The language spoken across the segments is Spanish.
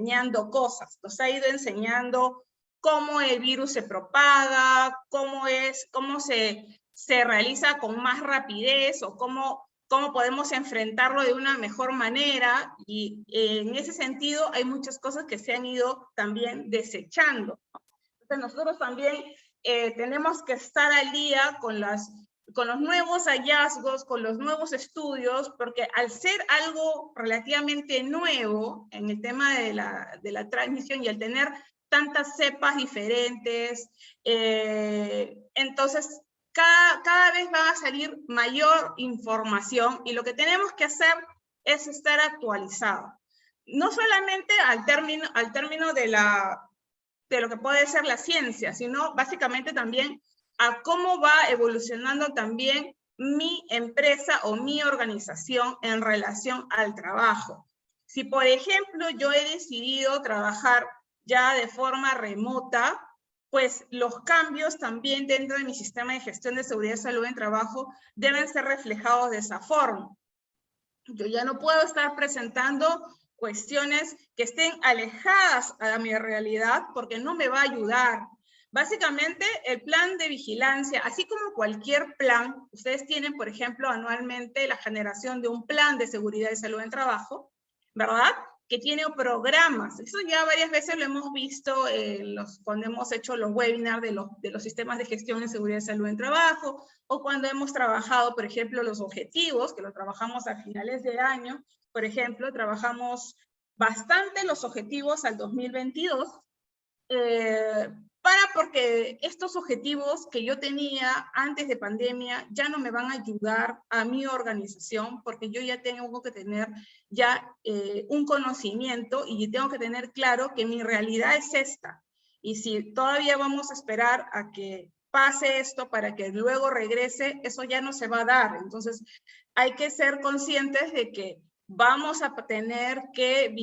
enseñando cosas, nos ha ido enseñando cómo el virus se propaga, cómo se realiza con más rapidez o cómo podemos enfrentarlo de una mejor manera, y en ese sentido hay muchas cosas que se han ido también desechando. Entonces nosotros también tenemos que estar al día con los nuevos hallazgos, con los nuevos estudios, porque al ser algo relativamente nuevo en el tema de la transmisión y al tener tantas cepas diferentes, entonces cada vez va a salir mayor información, y lo que tenemos que hacer es estar actualizados. No solamente al término de lo que puede ser la ciencia, sino básicamente también a cómo va evolucionando también mi empresa o mi organización en relación al trabajo. Si, por ejemplo, yo he decidido trabajar ya de forma remota, pues los cambios también dentro de mi sistema de gestión de seguridad y salud en trabajo deben ser reflejados de esa forma. Yo ya no puedo estar presentando cuestiones que estén alejadas a mi realidad, porque no me va a ayudar. Básicamente, el plan de vigilancia, así como cualquier plan, ustedes tienen, por ejemplo, anualmente la generación de un plan de seguridad y salud en trabajo, ¿verdad? Que tiene programas. Eso ya varias veces lo hemos visto cuando hemos hecho los webinars de los sistemas de gestión en seguridad y salud en trabajo, o cuando hemos trabajado, por ejemplo, los objetivos, que lo trabajamos a finales de año. Por ejemplo, trabajamos bastante los objetivos al 2022, porque estos objetivos que yo tenía antes de pandemia ya no me van a ayudar a mi organización, porque yo ya tengo que tener ya un conocimiento, y tengo que tener claro que mi realidad es esta. Y si todavía vamos a esperar a que pase esto para que luego regrese, eso ya no se va a dar. Entonces hay que ser conscientes de que vamos a tener que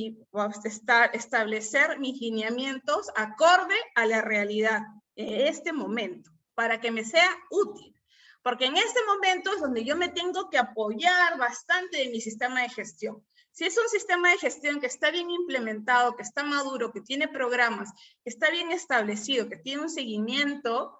establecer mis lineamientos acorde a la realidad en este momento, para que me sea útil. Porque en este momento es donde yo me tengo que apoyar bastante de mi sistema de gestión. Si es un sistema de gestión que está bien implementado, que está maduro, que tiene programas, que está bien establecido, que tiene un seguimiento,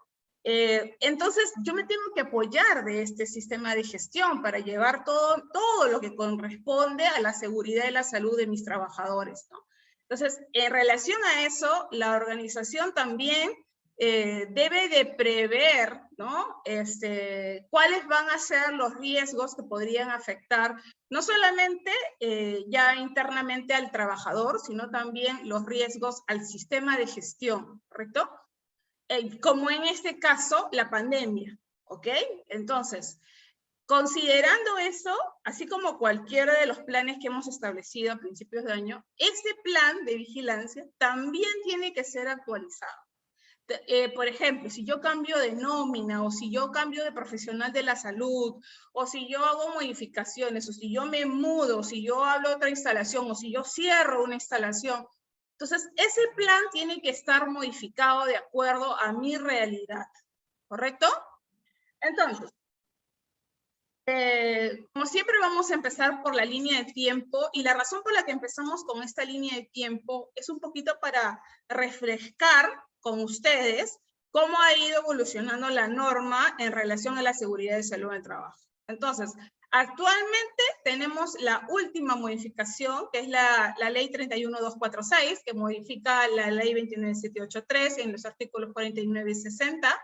entonces yo me tengo que apoyar de este sistema de gestión para llevar todo lo que corresponde a la seguridad y la salud de mis trabajadores, ¿no? Entonces, en relación a eso, la organización también debe de prever, ¿no? Cuáles van a ser los riesgos que podrían afectar no solamente ya internamente al trabajador, sino también los riesgos al sistema de gestión, ¿correcto? Como en este caso, la pandemia, ¿ok? Entonces, considerando eso, así como cualquiera de los planes que hemos establecido a principios de año, este plan de vigilancia también tiene que ser actualizado. Por ejemplo, si yo cambio de nómina, o si yo cambio de profesional de la salud, o si yo hago modificaciones, o si yo me mudo, o si yo hablo de otra instalación, o si yo cierro una instalación, entonces ese plan tiene que estar modificado de acuerdo a mi realidad, ¿correcto? Entonces, como siempre vamos a empezar por la línea de tiempo, y la razón por la que empezamos con esta línea de tiempo es un poquito para refrescar con ustedes cómo ha ido evolucionando la norma en relación a la seguridad y salud en el trabajo. Entonces, actualmente tenemos la última modificación, que es la ley 31246, que modifica la ley 29783 en los artículos 49 y 60.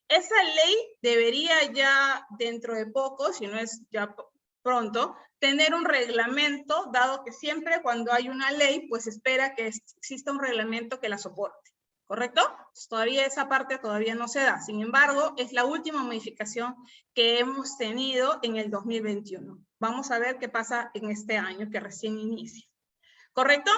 Esa ley debería ya dentro de poco, si no es ya pronto, tener un reglamento, dado que siempre cuando hay una ley, pues espera que exista un reglamento que la soporte, ¿correcto? Pues todavía esa parte todavía no se da. Sin embargo, es la última modificación que hemos tenido en el 2021. Vamos a ver qué pasa en este año que recién inicia, ¿correcto?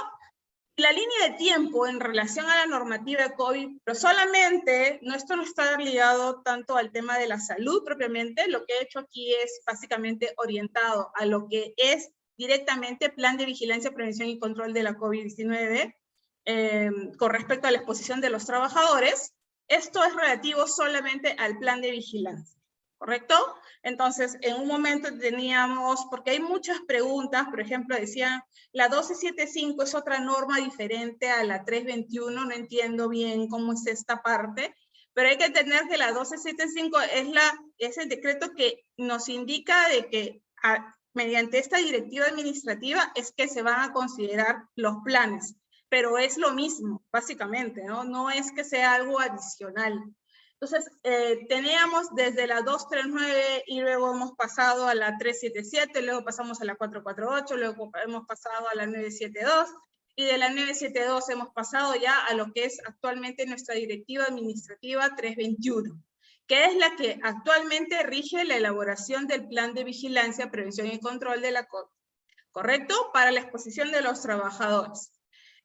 La línea de tiempo en relación a la normativa de COVID, pero solamente, esto no está ligado tanto al tema de la salud propiamente. Lo que he hecho aquí es básicamente orientado a lo que es directamente plan de vigilancia, prevención y control de la COVID-19 con respecto a la exposición de los trabajadores. Esto es relativo solamente al plan de vigilancia. ¿correcto? Entonces, en un momento teníamos, porque hay muchas preguntas, por ejemplo, decían, la 1275 es otra norma diferente a la 321, no entiendo bien cómo es esta parte, pero hay que entender que la 1275 es el decreto que nos indica de que mediante esta directiva administrativa es que se van a considerar los planes, pero es lo mismo, básicamente, ¿no? No es que sea algo adicional. Entonces, teníamos desde la 239 y luego hemos pasado a la 377, luego pasamos a la 448, luego hemos pasado a la 972, y de la 972 hemos pasado ya a lo que es actualmente nuestra directiva administrativa 321, que es la que actualmente rige la elaboración del plan de vigilancia, prevención y control de la COVID, ¿correcto? Para la exposición de los trabajadores.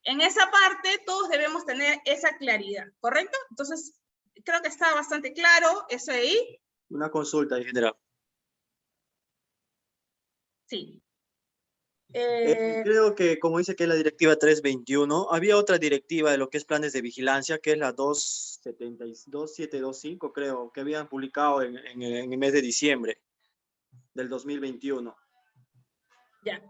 En esa parte todos debemos tener esa claridad, ¿correcto? Entonces, creo que está bastante claro eso ahí. Una consulta, ingeniera. Sí. Creo que, como dice que es la directiva 321, había otra directiva de lo que es planes de vigilancia, que es la 2725, creo, que habían publicado en el mes de diciembre del 2021. Ya,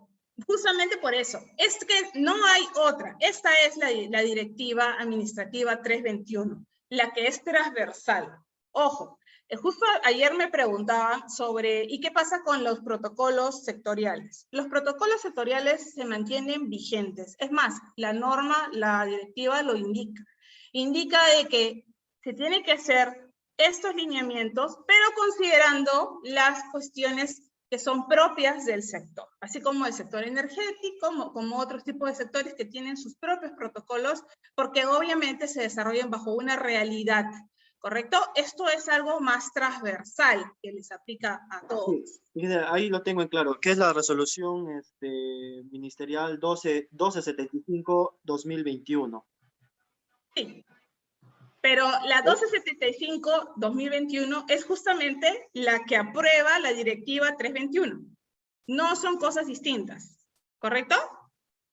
justamente por eso. Es que no hay otra. Esta es la directiva administrativa 321, la que es transversal. Ojo, justo ayer me preguntaban sobre, ¿y qué pasa con los protocolos sectoriales? Los protocolos sectoriales se mantienen vigentes. Es más, la norma, la directiva lo indica. Indica de que se tiene que hacer estos lineamientos, pero considerando las cuestiones que son propias del sector, así como el sector energético, como otros tipos de sectores que tienen sus propios protocolos, porque obviamente se desarrollan bajo una realidad. ¿Correcto? Esto es algo más transversal que les aplica a todos. Sí, ahí lo tengo en claro, que es la resolución ministerial 1275-2021. Sí, pero la 1275-2021 es justamente la que aprueba la directiva 321. No son cosas distintas, ¿correcto?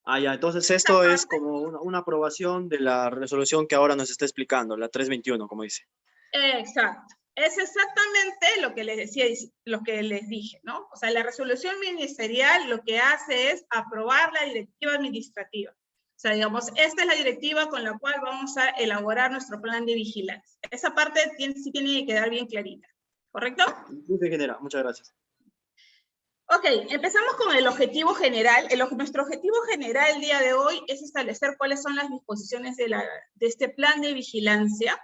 Ah, ya, entonces esto es como una aprobación de la resolución que ahora nos está explicando, la 321, como dice. Exacto. Es exactamente lo que les decía, lo que les dije, ¿no? O sea, la resolución ministerial lo que hace es aprobar la directiva administrativa. O sea, digamos, esta es la directiva con la cual vamos a elaborar nuestro plan de vigilancia. Esa parte sí tiene que quedar bien clarita, ¿correcto? Sí, ingeniera, muchas gracias. Ok, empezamos con el objetivo general. Nuestro objetivo general el día de hoy es establecer cuáles son las disposiciones de este plan de vigilancia,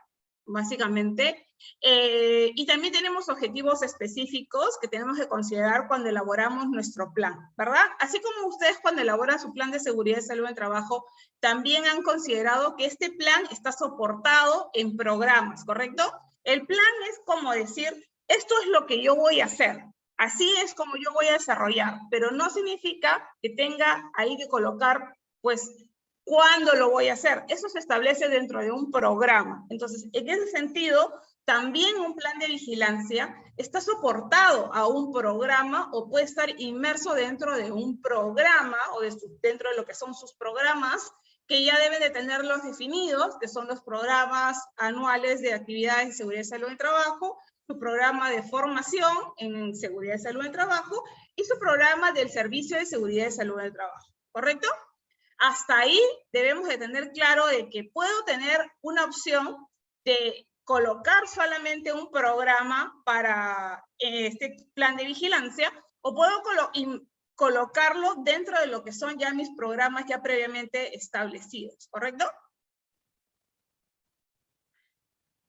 básicamente, y también tenemos objetivos específicos que tenemos que considerar cuando elaboramos nuestro plan, ¿verdad? Así como ustedes cuando elaboran su plan de seguridad y salud en el trabajo, también han considerado que este plan está soportado en programas, ¿correcto? El plan es como decir, esto es lo que yo voy a hacer, así es como yo voy a desarrollar, pero no significa que tenga ahí que colocar, pues, ¿cuándo lo voy a hacer? Eso se establece dentro de un programa. Entonces, en ese sentido, también un plan de vigilancia está soportado a un programa o puede estar inmerso dentro de un programa o dentro de lo que son sus programas que ya deben de tenerlos definidos, que son los programas anuales de actividades de seguridad y salud en el trabajo, su programa de formación en seguridad y salud en el trabajo y su programa del servicio de seguridad y salud en el trabajo, ¿correcto? Hasta ahí debemos de tener claro de que puedo tener una opción de colocar solamente un programa para este plan de vigilancia o puedo colocarlo dentro de lo que son ya mis programas ya previamente establecidos, ¿correcto?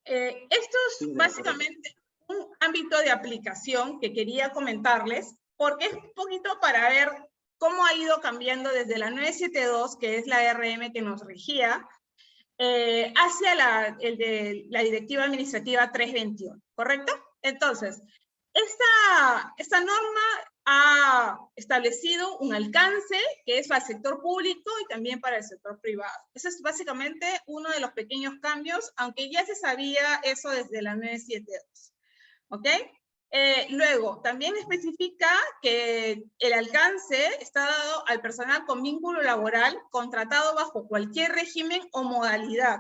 Esto es básicamente un ámbito de aplicación que quería comentarles porque es un poquito para ver cómo ha ido cambiando desde la 972, que es la RM que nos regía, hacia la directiva administrativa 321, ¿correcto? Entonces, esta norma ha establecido un alcance que es para el sector público y también para el sector privado. Ese es básicamente uno de los pequeños cambios, aunque ya se sabía eso desde la 972, ¿ok? Luego, también especifica que el alcance está dado al personal con vínculo laboral contratado bajo cualquier régimen o modalidad.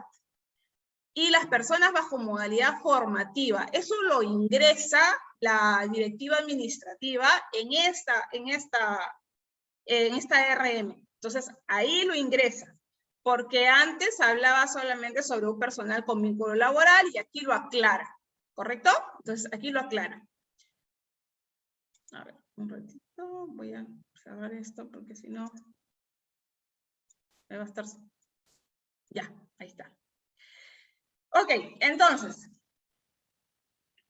Y las personas bajo modalidad formativa. Eso lo ingresa la directiva administrativa en esta RM. Entonces, ahí lo ingresa, porque antes hablaba solamente sobre un personal con vínculo laboral y aquí lo aclara, ¿correcto? Entonces, aquí lo aclara. A ver, un ratito, voy a cerrar esto porque si no, me va a estar... Ya, ahí está. Ok, entonces,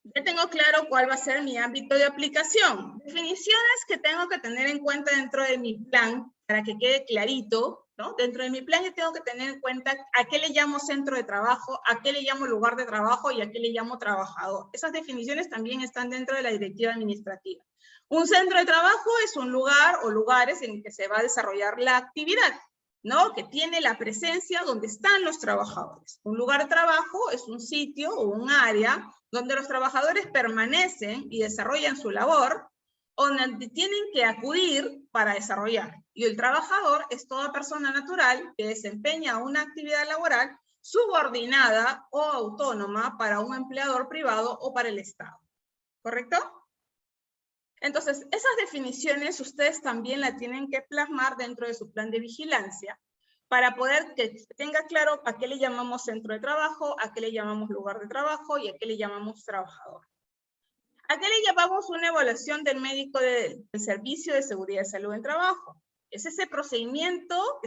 ya tengo claro cuál va a ser mi ámbito de aplicación. Definiciones que tengo que tener en cuenta dentro de mi plan, para que quede clarito, ¿no? Dentro de mi plan yo tengo que tener en cuenta a qué le llamo centro de trabajo, a qué le llamo lugar de trabajo y a qué le llamo trabajador. Esas definiciones también están dentro de la directiva administrativa. Un centro de trabajo es un lugar o lugares en que se va a desarrollar la actividad, ¿no? Que tiene la presencia donde están los trabajadores. Un lugar de trabajo es un sitio o un área donde los trabajadores permanecen y desarrollan su labor, donde tienen que acudir para desarrollar. Y el trabajador es toda persona natural que desempeña una actividad laboral subordinada o autónoma para un empleador privado o para el Estado. ¿Correcto? Entonces, esas definiciones ustedes también las tienen que plasmar dentro de su plan de vigilancia para poder que tenga claro a qué le llamamos centro de trabajo, a qué le llamamos lugar de trabajo y a qué le llamamos trabajador. ¿A qué le llamamos una evaluación del médico del Servicio de Seguridad y Salud en Trabajo? Es ese procedimiento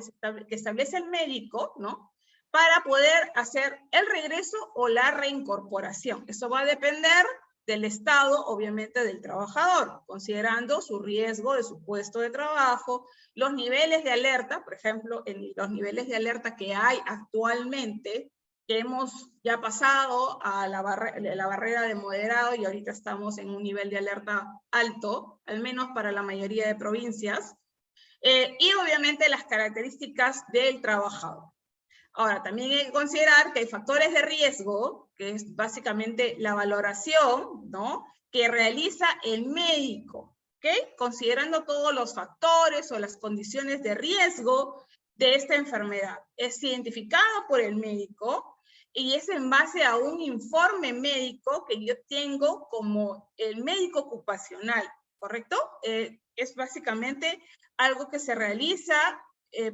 que establece el médico, ¿no? Para poder hacer el regreso o la reincorporación. Eso va a depender del estado, obviamente, del trabajador, considerando su riesgo de su puesto de trabajo, los niveles de alerta, por ejemplo, en los niveles de alerta que hay actualmente, que hemos ya pasado a la barrera de moderado y ahorita estamos en un nivel de alerta alto, al menos para la mayoría de provincias, y obviamente las características del trabajador. Ahora, también hay que considerar que hay factores de riesgo, que es básicamente la valoración, ¿no?, que realiza el médico, ¿ok? Considerando todos los factores o las condiciones de riesgo de esta enfermedad. Es identificado por el médico y es en base a un informe médico que yo tengo como el médico ocupacional, ¿correcto? Es básicamente algo que se realiza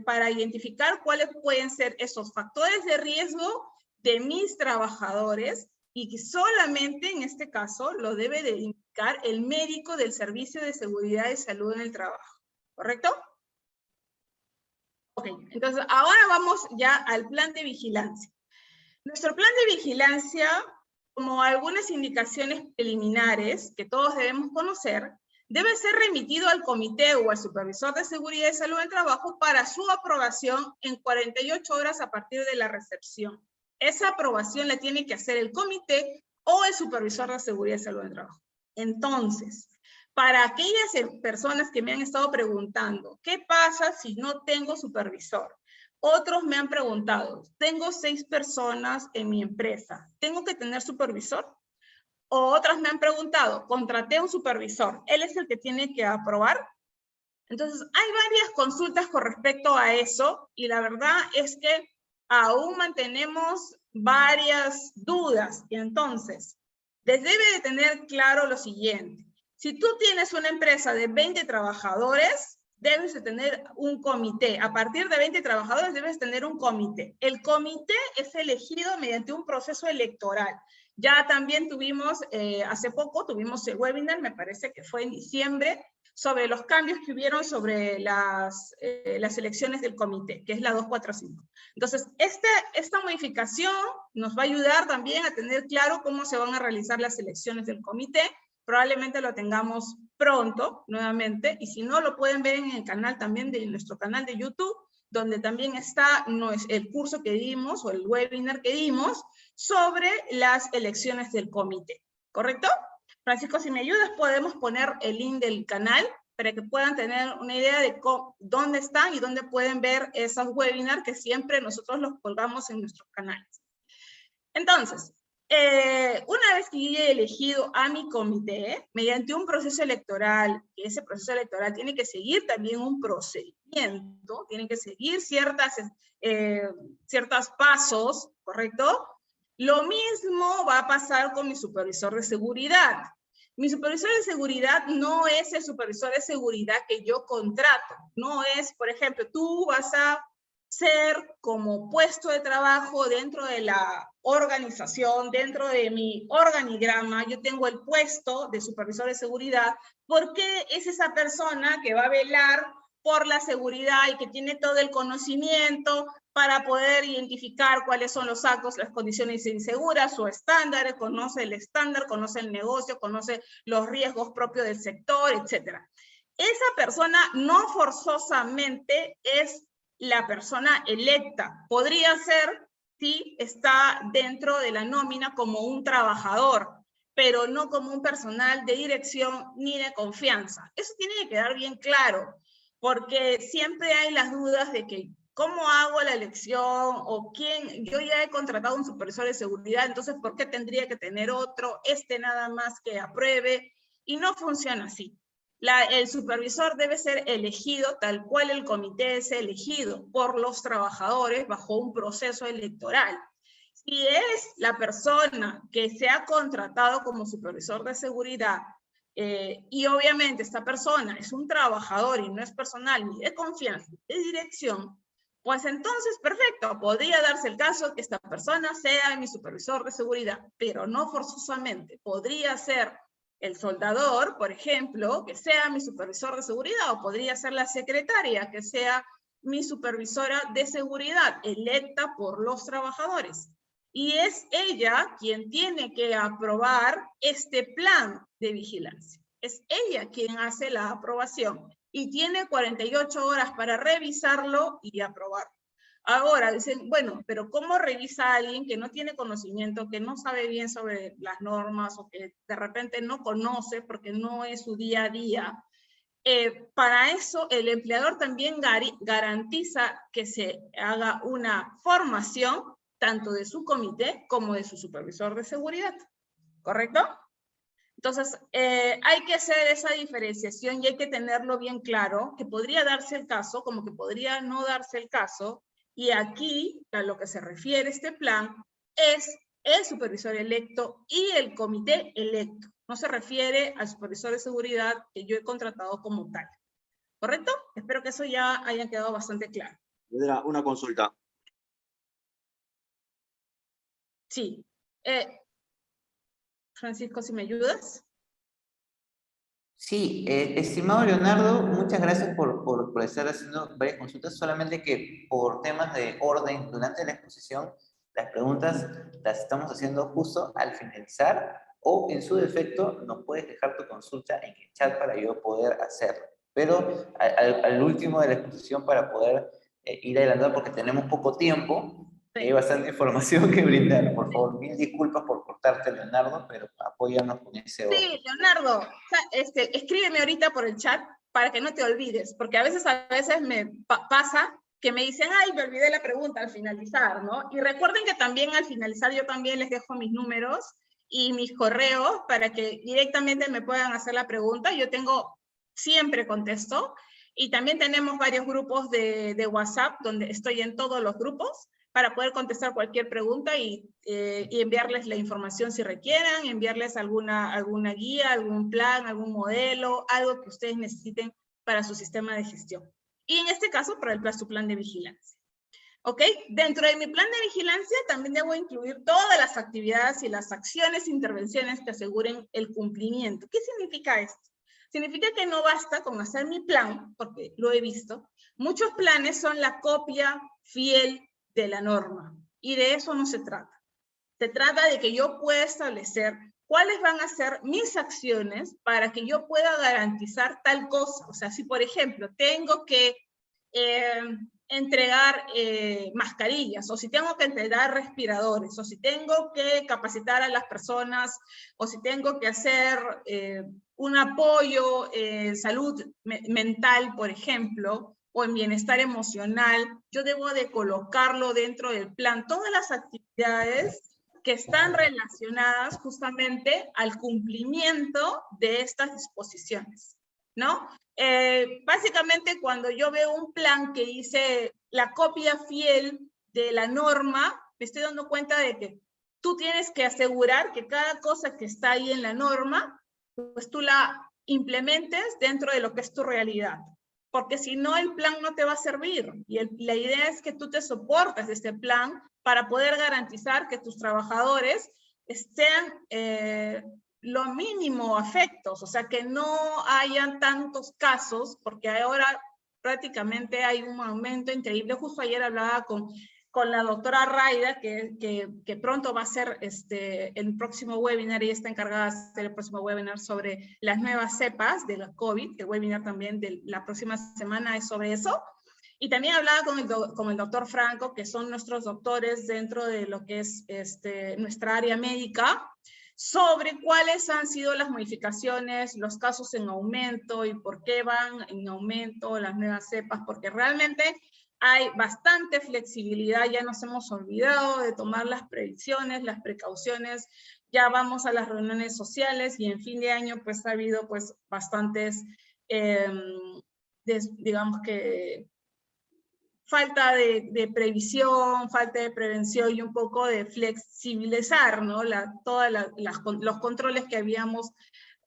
para identificar cuáles pueden ser esos factores de riesgo de mis trabajadores y que solamente en este caso lo debe de indicar el médico del Servicio de Seguridad y Salud en el Trabajo, ¿correcto? Ok, entonces ahora vamos ya al plan de vigilancia. Nuestro plan de vigilancia, como algunas indicaciones preliminares que todos debemos conocer, debe ser remitido al comité o al supervisor de seguridad y salud del trabajo para su aprobación en 48 horas a partir de la recepción. Esa aprobación la tiene que hacer el comité o el supervisor de seguridad y salud del trabajo. Entonces, para aquellas personas que me han estado preguntando, ¿qué pasa si no tengo supervisor? Otros me han preguntado, tengo 6 personas en mi empresa, ¿tengo que tener supervisor? O otras me han preguntado, contraté a un supervisor, ¿él es el que tiene que aprobar? Entonces, hay varias consultas con respecto a eso, y la verdad es que aún mantenemos varias dudas, y entonces, les debe de tener claro lo siguiente. Si tú tienes una empresa de 20 trabajadores, debes de tener un comité. A partir de 20 trabajadores debes tener un comité. El comité es elegido mediante un proceso electoral. Ya también tuvimos, hace poco tuvimos el webinar, me parece que fue en diciembre, sobre los cambios que hubieron sobre las elecciones del comité, que es la 245. Entonces, esta modificación nos va a ayudar también a tener claro cómo se van a realizar las elecciones del comité. Probablemente lo tengamos pronto, nuevamente, y si no, lo pueden ver en el canal también de nuestro canal de YouTube, donde también está el curso que dimos, o el webinar que dimos, sobre las elecciones del comité, ¿correcto? Francisco, si me ayudas, podemos poner el link del canal, para que puedan tener una idea de dónde están y dónde pueden ver esos webinars que siempre nosotros los colgamos en nuestros canales. Entonces, una vez que yo he elegido a mi comité, mediante un proceso electoral, que ese proceso electoral tiene que seguir también un procedimiento, tiene que seguir ciertos pasos, ¿correcto? Lo mismo va a pasar con mi supervisor de seguridad. Mi supervisor de seguridad no es el supervisor de seguridad que yo contrato. No es, por ejemplo, tú vas a ser como puesto de trabajo dentro de la organización, dentro de mi organigrama, yo tengo el puesto de supervisor de seguridad, porque es esa persona que va a velar por la seguridad y que tiene todo el conocimiento para poder identificar cuáles son los actos, las condiciones inseguras o estándares, conoce el estándar, conoce el negocio, conoce los riesgos propios del sector, etc. Esa persona no forzosamente es la persona electa. Podría ser si está dentro de la nómina como un trabajador, pero no como un personal de dirección ni de confianza. Eso tiene que quedar bien claro, porque siempre hay las dudas de que ¿cómo hago la elección? O quién, yo ya he contratado un supervisor de seguridad, entonces ¿por qué tendría que tener otro? Nada más que apruebe, y no funciona así. El supervisor debe ser elegido tal cual el comité es elegido por los trabajadores bajo un proceso electoral. Si es la persona que se ha contratado como supervisor de seguridad, y obviamente esta persona es un trabajador y no es personal ni de confianza, ni de dirección, pues entonces, perfecto, podría darse el caso que esta persona sea mi supervisor de seguridad, pero no forzosamente. Podría ser el soldador, por ejemplo, que sea mi supervisor de seguridad, o podría ser la secretaria, que sea mi supervisora de seguridad, electa por los trabajadores. Y es ella quien tiene que aprobar este plan de vigilancia. Es ella quien hace la aprobación y tiene 48 horas para revisarlo y aprobarlo. Ahora dicen, bueno, pero ¿cómo revisa a alguien que no tiene conocimiento, que no sabe bien sobre las normas o que de repente no conoce porque no es su día a día? Para eso el empleador también garantiza que se haga una formación tanto de su comité como de su supervisor de seguridad, ¿correcto? Entonces, hay que hacer esa diferenciación y hay que tenerlo bien claro, que podría darse el caso, como que podría no darse el caso, y aquí, a lo que se refiere este plan, es el supervisor electo y el comité electo. No se refiere al supervisor de seguridad que yo he contratado como tal. ¿Correcto? Espero que eso ya haya quedado bastante claro. Una consulta. Sí. Francisco, si me ayudas. Sí, estimado Leonardo, muchas gracias por estar haciendo varias consultas, solamente que por temas de orden durante la exposición, las preguntas las estamos haciendo justo al finalizar, o en su defecto nos puedes dejar tu consulta en el chat para yo poder hacerlo. Pero al último de la exposición para poder ir adelantando porque tenemos poco tiempo, y hay bastante información que brindar. Por favor, mil disculpas por cortarte, Leonardo, pero apóyanos con ese orden. Sí, Leonardo, escríbeme ahorita por el chat para que no te olvides, porque a veces me pasa que me dicen, ay, me olvidé la pregunta al finalizar, ¿no? Y recuerden que también al finalizar yo también les dejo mis números y mis correos para que directamente me puedan hacer la pregunta. Yo siempre contesto, y también tenemos varios grupos de WhatsApp donde estoy en todos los grupos para poder contestar cualquier pregunta y enviarles la información si requieran, enviarles alguna guía, algún plan, algún modelo, algo que ustedes necesiten para su sistema de gestión. Y en este caso, para su plan de vigilancia. ¿Ok? Dentro de mi plan de vigilancia también debo incluir todas las actividades y las acciones e intervenciones que aseguren el cumplimiento. ¿Qué significa esto? Significa que no basta con hacer mi plan, porque lo he visto. Muchos planes son la copia fiel de la norma, y de eso no se trata. Se trata de que yo pueda establecer cuáles van a ser mis acciones para que yo pueda garantizar tal cosa. O sea, si por ejemplo tengo que entregar mascarillas, o si tengo que entregar respiradores, o si tengo que capacitar a las personas, o si tengo que hacer un apoyo en salud mental, por ejemplo, o en bienestar emocional, yo debo de colocarlo dentro del plan. Todas las actividades que están relacionadas justamente al cumplimiento de estas disposiciones, ¿no? Básicamente, cuando yo veo un plan que dice la copia fiel de la norma, me estoy dando cuenta de que tú tienes que asegurar que cada cosa que está ahí en la norma pues tú la implementes dentro de lo que es tu realidad. Porque si no, el plan no te va a servir. Y la idea es que tú te soportes de este plan para poder garantizar que tus trabajadores estén lo mínimo afectos, o sea, que no hayan tantos casos, porque ahora prácticamente hay un aumento increíble. Justo ayer hablaba con la doctora Raida, que pronto va a hacer el próximo webinar, ella está encargada de hacer el próximo webinar sobre las nuevas cepas de la COVID, el webinar también de la próxima semana es sobre eso. Y también hablaba con el doctor Franco, que son nuestros doctores dentro de lo que es nuestra área médica, sobre cuáles han sido las modificaciones, los casos en aumento y por qué van en aumento las nuevas cepas, porque realmente hay bastante flexibilidad, ya nos hemos olvidado de tomar las previsiones, las precauciones, ya vamos a las reuniones sociales y en fin de año pues ha habido pues bastantes, digamos que falta de previsión, falta de prevención y un poco de flexibilizar, ¿no? Todos los controles que habíamos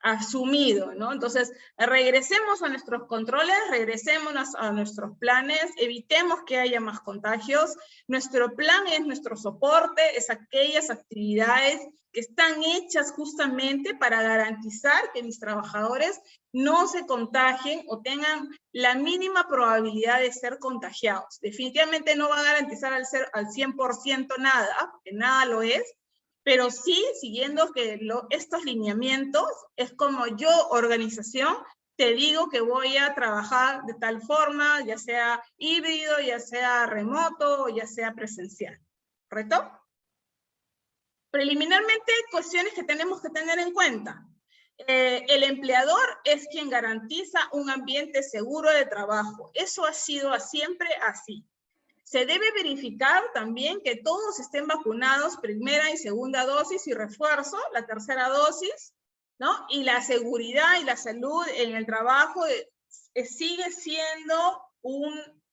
asumido, ¿no? Entonces, regresemos a nuestros controles, regresemos a nuestros planes, evitemos que haya más contagios. Nuestro plan es nuestro soporte, es aquellas actividades que están hechas justamente para garantizar que mis trabajadores no se contagien o tengan la mínima probabilidad de ser contagiados. Definitivamente no va a garantizar al 100% nada, porque nada lo es, pero sí, siguiendo estos lineamientos, es como yo, organización, te digo que voy a trabajar de tal forma, ya sea híbrido, ya sea remoto, o ya sea presencial. ¿Correcto? Preliminarmente, cuestiones que tenemos que tener en cuenta. El empleador es quien garantiza un ambiente seguro de trabajo. Eso ha sido siempre así. Se debe verificar también que todos estén vacunados, primera y segunda dosis y refuerzo, la tercera dosis, ¿no? Y la seguridad y la salud en el trabajo sigue siendo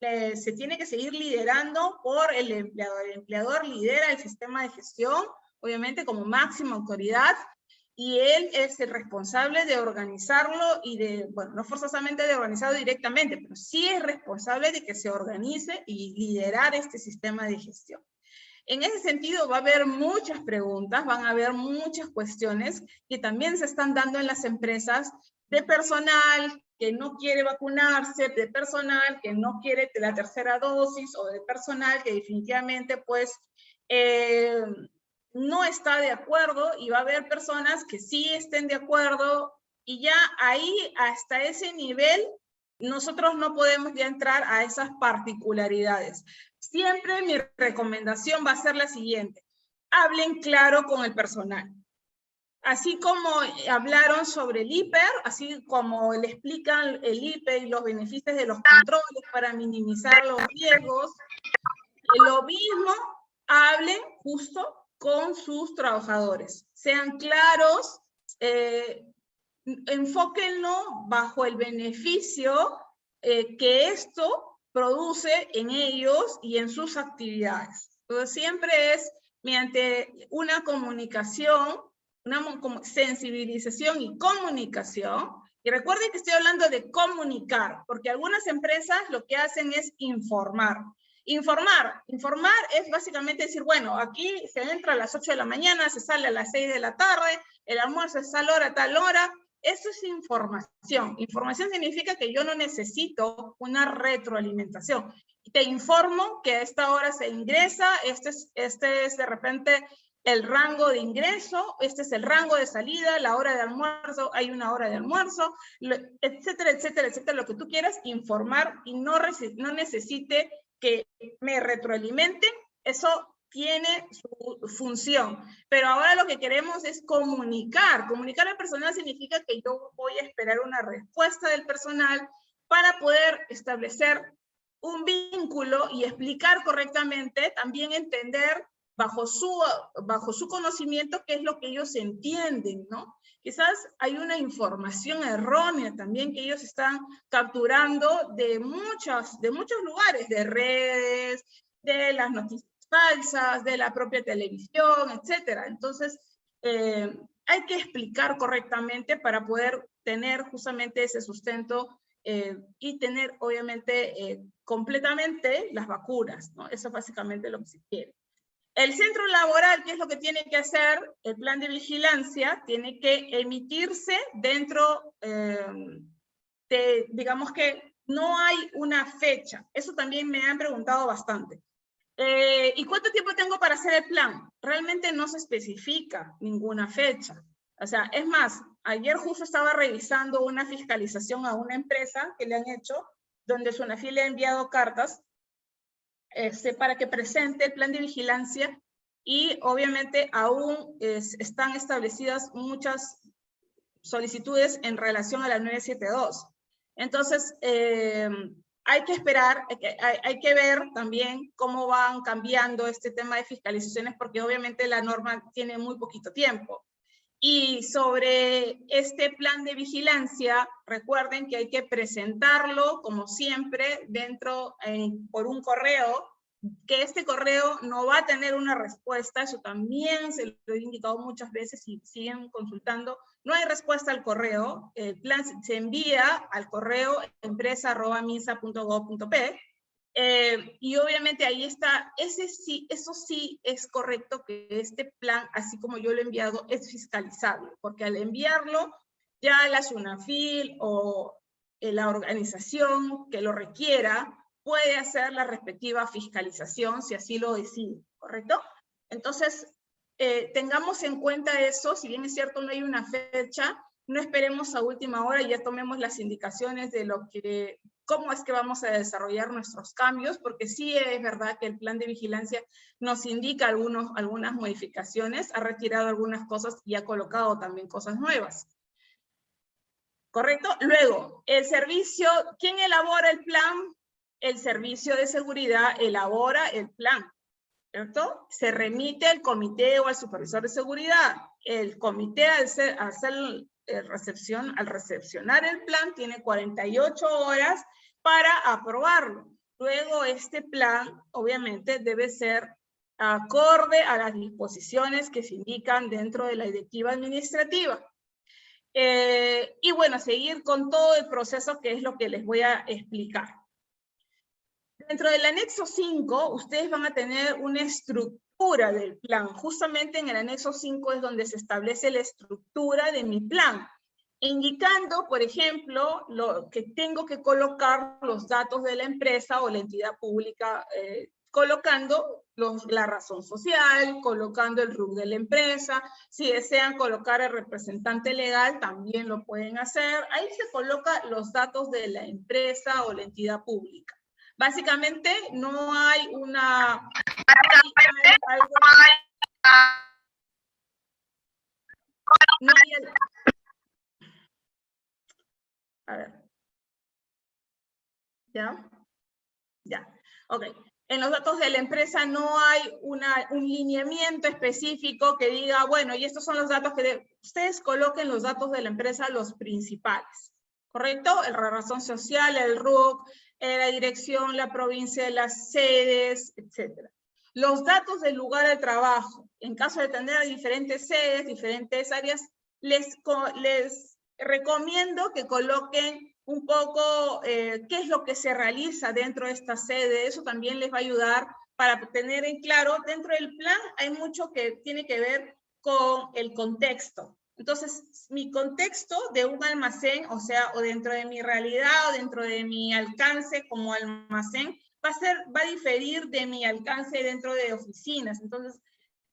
se tiene que seguir liderando por el empleador. El empleador lidera el sistema de gestión, obviamente como máxima autoridad, y él es el responsable de organizarlo y bueno, no forzosamente de organizarlo directamente, pero sí es responsable de que se organice y liderar este sistema de gestión. En ese sentido va a haber muchas preguntas, van a haber muchas cuestiones que también se están dando en las empresas de personal que no quiere vacunarse, de personal que no quiere la tercera dosis o de personal que definitivamente pues no está de acuerdo, y va a haber personas que sí estén de acuerdo, y ya ahí, hasta ese nivel, nosotros no podemos ya entrar a esas particularidades. Siempre mi recomendación va a ser la siguiente: hablen claro con el personal. Así como hablaron sobre el IPER, así como le explican el IPER y los beneficios de los controles para minimizar los riesgos, lo mismo hablen justo con sus trabajadores. Sean claros, enfóquenlo bajo el beneficio que esto produce en ellos y en sus actividades. Entonces, siempre es mediante una comunicación, una sensibilización y comunicación. Y recuerden que estoy hablando de comunicar, porque algunas empresas lo que hacen es informar. Informar es básicamente decir, bueno, aquí se entra a las 8 de la mañana, se sale a las 6 de la tarde, el almuerzo es tal hora. Eso es información. Información significa que yo no necesito una retroalimentación. Te informo que a esta hora se ingresa, este es de repente el rango de ingreso, este es el rango de salida, la hora de almuerzo, hay una hora de almuerzo, etcétera, etcétera, etcétera, lo que tú quieras, informar, y no necesite que me retroalimenten. Eso tiene su función, pero ahora lo que queremos es comunicar. Comunicar al personal significa que yo voy a esperar una respuesta del personal para poder establecer un vínculo y explicar correctamente, también entender bajo su conocimiento qué es lo que ellos entienden, ¿no? Quizás hay una información errónea también que ellos están capturando de muchos lugares, de redes, de las noticias falsas, de la propia televisión, etcétera. Entonces, hay que explicar correctamente para poder tener justamente ese sustento y tener, obviamente, completamente las vacunas, ¿no? Eso es básicamente lo que se quiere. El centro laboral, ¿qué es lo que tiene que hacer? El plan de vigilancia tiene que emitirse dentro digamos que no hay una fecha. Eso también me han preguntado bastante. ¿Y cuánto tiempo tengo para hacer el plan? Realmente no se especifica ninguna fecha. O sea, es más, ayer justo estaba revisando una fiscalización a una empresa que le han hecho, donde Sunafil le ha enviado cartas para que presente el plan de vigilancia y obviamente aún están establecidas muchas solicitudes en relación a la 972. Entonces, hay que esperar, hay que ver también cómo van cambiando este tema de fiscalizaciones, porque obviamente la norma tiene muy poquito tiempo. Y sobre este plan de vigilancia, recuerden que hay que presentarlo, como siempre, por un correo, que este correo no va a tener una respuesta, eso también se lo he indicado muchas veces y siguen consultando. No hay respuesta al correo, el plan se envía al correo empresa@minsa.gov.p, y obviamente ahí está, eso sí es correcto que este plan, así como yo lo he enviado, es fiscalizable, porque al enviarlo ya la Sunafil o la organización que lo requiera puede hacer la respectiva fiscalización si así lo decide, ¿correcto? Entonces, tengamos en cuenta eso, si bien es cierto no hay una fecha, no esperemos a última hora y ya tomemos las indicaciones de cómo es que vamos a desarrollar nuestros cambios, porque sí es verdad que el plan de vigilancia nos indica algunas modificaciones, ha retirado algunas cosas y ha colocado también cosas nuevas. ¿Correcto? Luego, el servicio, ¿quién elabora el plan? El servicio de seguridad elabora el plan, ¿cierto? Se remite al comité o al supervisor de seguridad. El comité al recepcionar el plan tiene 48 horas para aprobarlo. Luego este plan obviamente debe ser acorde a las disposiciones que se indican dentro de la directiva administrativa. Y bueno, seguir con todo el proceso que es lo que les voy a explicar. Dentro del anexo 5, ustedes van a tener una estructura del plan. Justamente en el anexo 5 es donde se establece la estructura de mi plan, indicando, por ejemplo, lo que tengo que colocar los datos de la empresa o la entidad pública, colocando la razón social, colocando el RUC de la empresa. Si desean colocar el representante legal, también lo pueden hacer. Ahí se colocan los datos de la empresa o la entidad pública. Básicamente no hay una... No hay a ver. ¿Ya? Ya. Ok. En los datos de la empresa no hay un lineamiento específico que diga, bueno, y estos son los datos que ustedes coloquen los datos de la empresa, los principales. ¿Correcto? La razón social, el RUC, la dirección, la provincia, las sedes, etc. Los datos del lugar de trabajo. En caso de tener diferentes sedes, diferentes áreas, les recomiendo que coloquen un poco qué es lo que se realiza dentro de esta sede. Eso también les va a ayudar para tener en claro. Dentro del plan hay mucho que tiene que ver con el contexto. Entonces, mi contexto de un almacén, o sea, o dentro de mi realidad, o dentro de mi alcance como almacén, va a diferir de mi alcance dentro de oficinas. Entonces,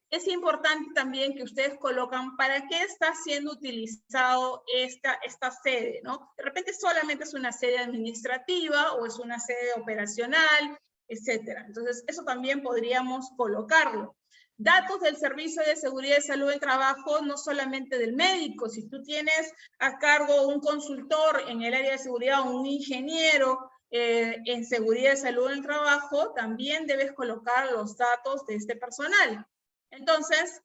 es importante también que ustedes colocan para qué está siendo utilizado esta sede, ¿no? De repente solamente es una sede administrativa o es una sede operacional, etcétera. Entonces, eso también podríamos colocarlo. Datos del Servicio de Seguridad y Salud del Trabajo, no solamente del médico. Si tú tienes a cargo un consultor en el área de seguridad o un ingeniero en seguridad y salud del trabajo, también debes colocar los datos de este personal. Entonces,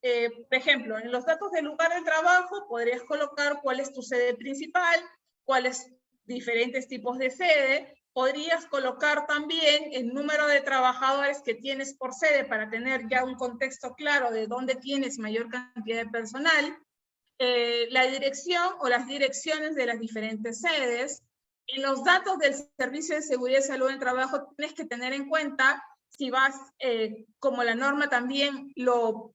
por ejemplo, en los datos del lugar de trabajo podrías colocar cuál es tu sede principal, cuáles diferentes tipos de sede. Podrías colocar también el número de trabajadores que tienes por sede para tener ya un contexto claro de dónde tienes mayor cantidad de personal. la dirección o las direcciones de las diferentes sedes. En los datos del Servicio de Seguridad y Salud en el Trabajo tienes que tener en cuenta, si vas, como la norma también lo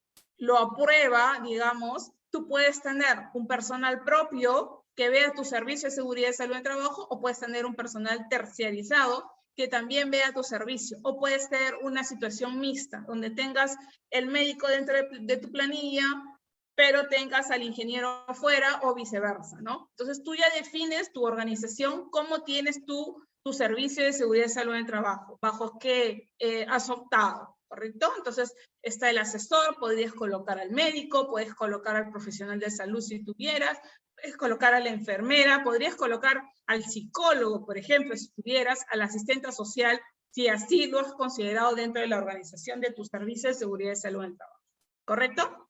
aprueba, digamos, tú puedes tener un personal propio que vea tu Servicio de Seguridad y Salud en el Trabajo, o puedes tener un personal terciarizado que también vea tu servicio, o puede ser una situación mixta, donde tengas el médico dentro de tu planilla, pero tengas al ingeniero afuera o viceversa, ¿no? Entonces tú ya defines tu organización, cómo tienes tu servicio de seguridad y salud en el trabajo, bajo qué has optado, ¿correcto? Entonces está el asesor, podrías colocar al médico, puedes colocar al profesional de salud si tuvieras, puedes colocar a la enfermera, podrías colocar al psicólogo, por ejemplo, si tuvieras, al asistente social, si así lo has considerado dentro de la organización de tu servicio de seguridad y salud en el trabajo, ¿correcto?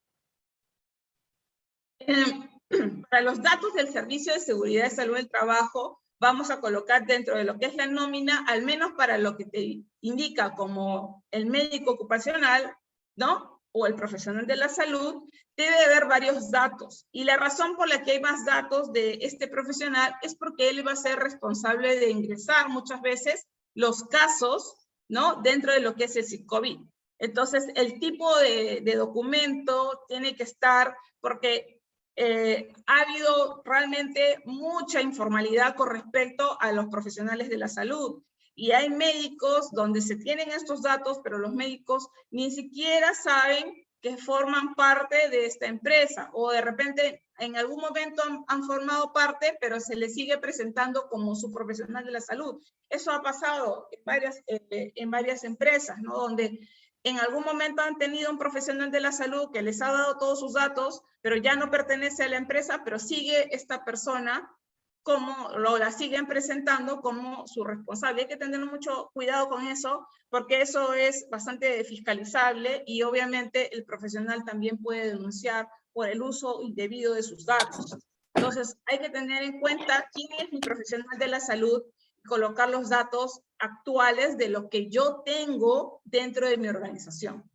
Para los datos del Servicio de Seguridad y Salud del Trabajo, vamos a colocar dentro de lo que es la nómina, al menos para lo que te indica como el médico ocupacional, ¿no? O el profesional de la salud, debe haber varios datos. Y la razón por la que hay más datos de este profesional es porque él va a ser responsable de ingresar muchas veces los casos, ¿no? Dentro de lo que es el SICOVID. Entonces, el tipo de documento tiene que estar, porque ha habido realmente mucha informalidad con respecto a los profesionales de la salud. Y hay médicos donde se tienen estos datos, pero los médicos ni siquiera saben que forman parte de esta empresa, o de repente en algún momento han formado parte, pero se les sigue presentando como su profesional de la salud. Eso ha pasado en varias empresas, ¿no? Donde en algún momento han tenido un profesional de la salud que les ha dado todos sus datos, pero ya no pertenece a la empresa, pero sigue esta persona como la siguen presentando como su responsable. Hay que tener mucho cuidado con eso, porque eso es bastante fiscalizable y obviamente el profesional también puede denunciar por el uso indebido de sus datos. Entonces, hay que tener en cuenta quién es mi profesional de la salud, colocar los datos actuales de lo que yo tengo dentro de mi organización.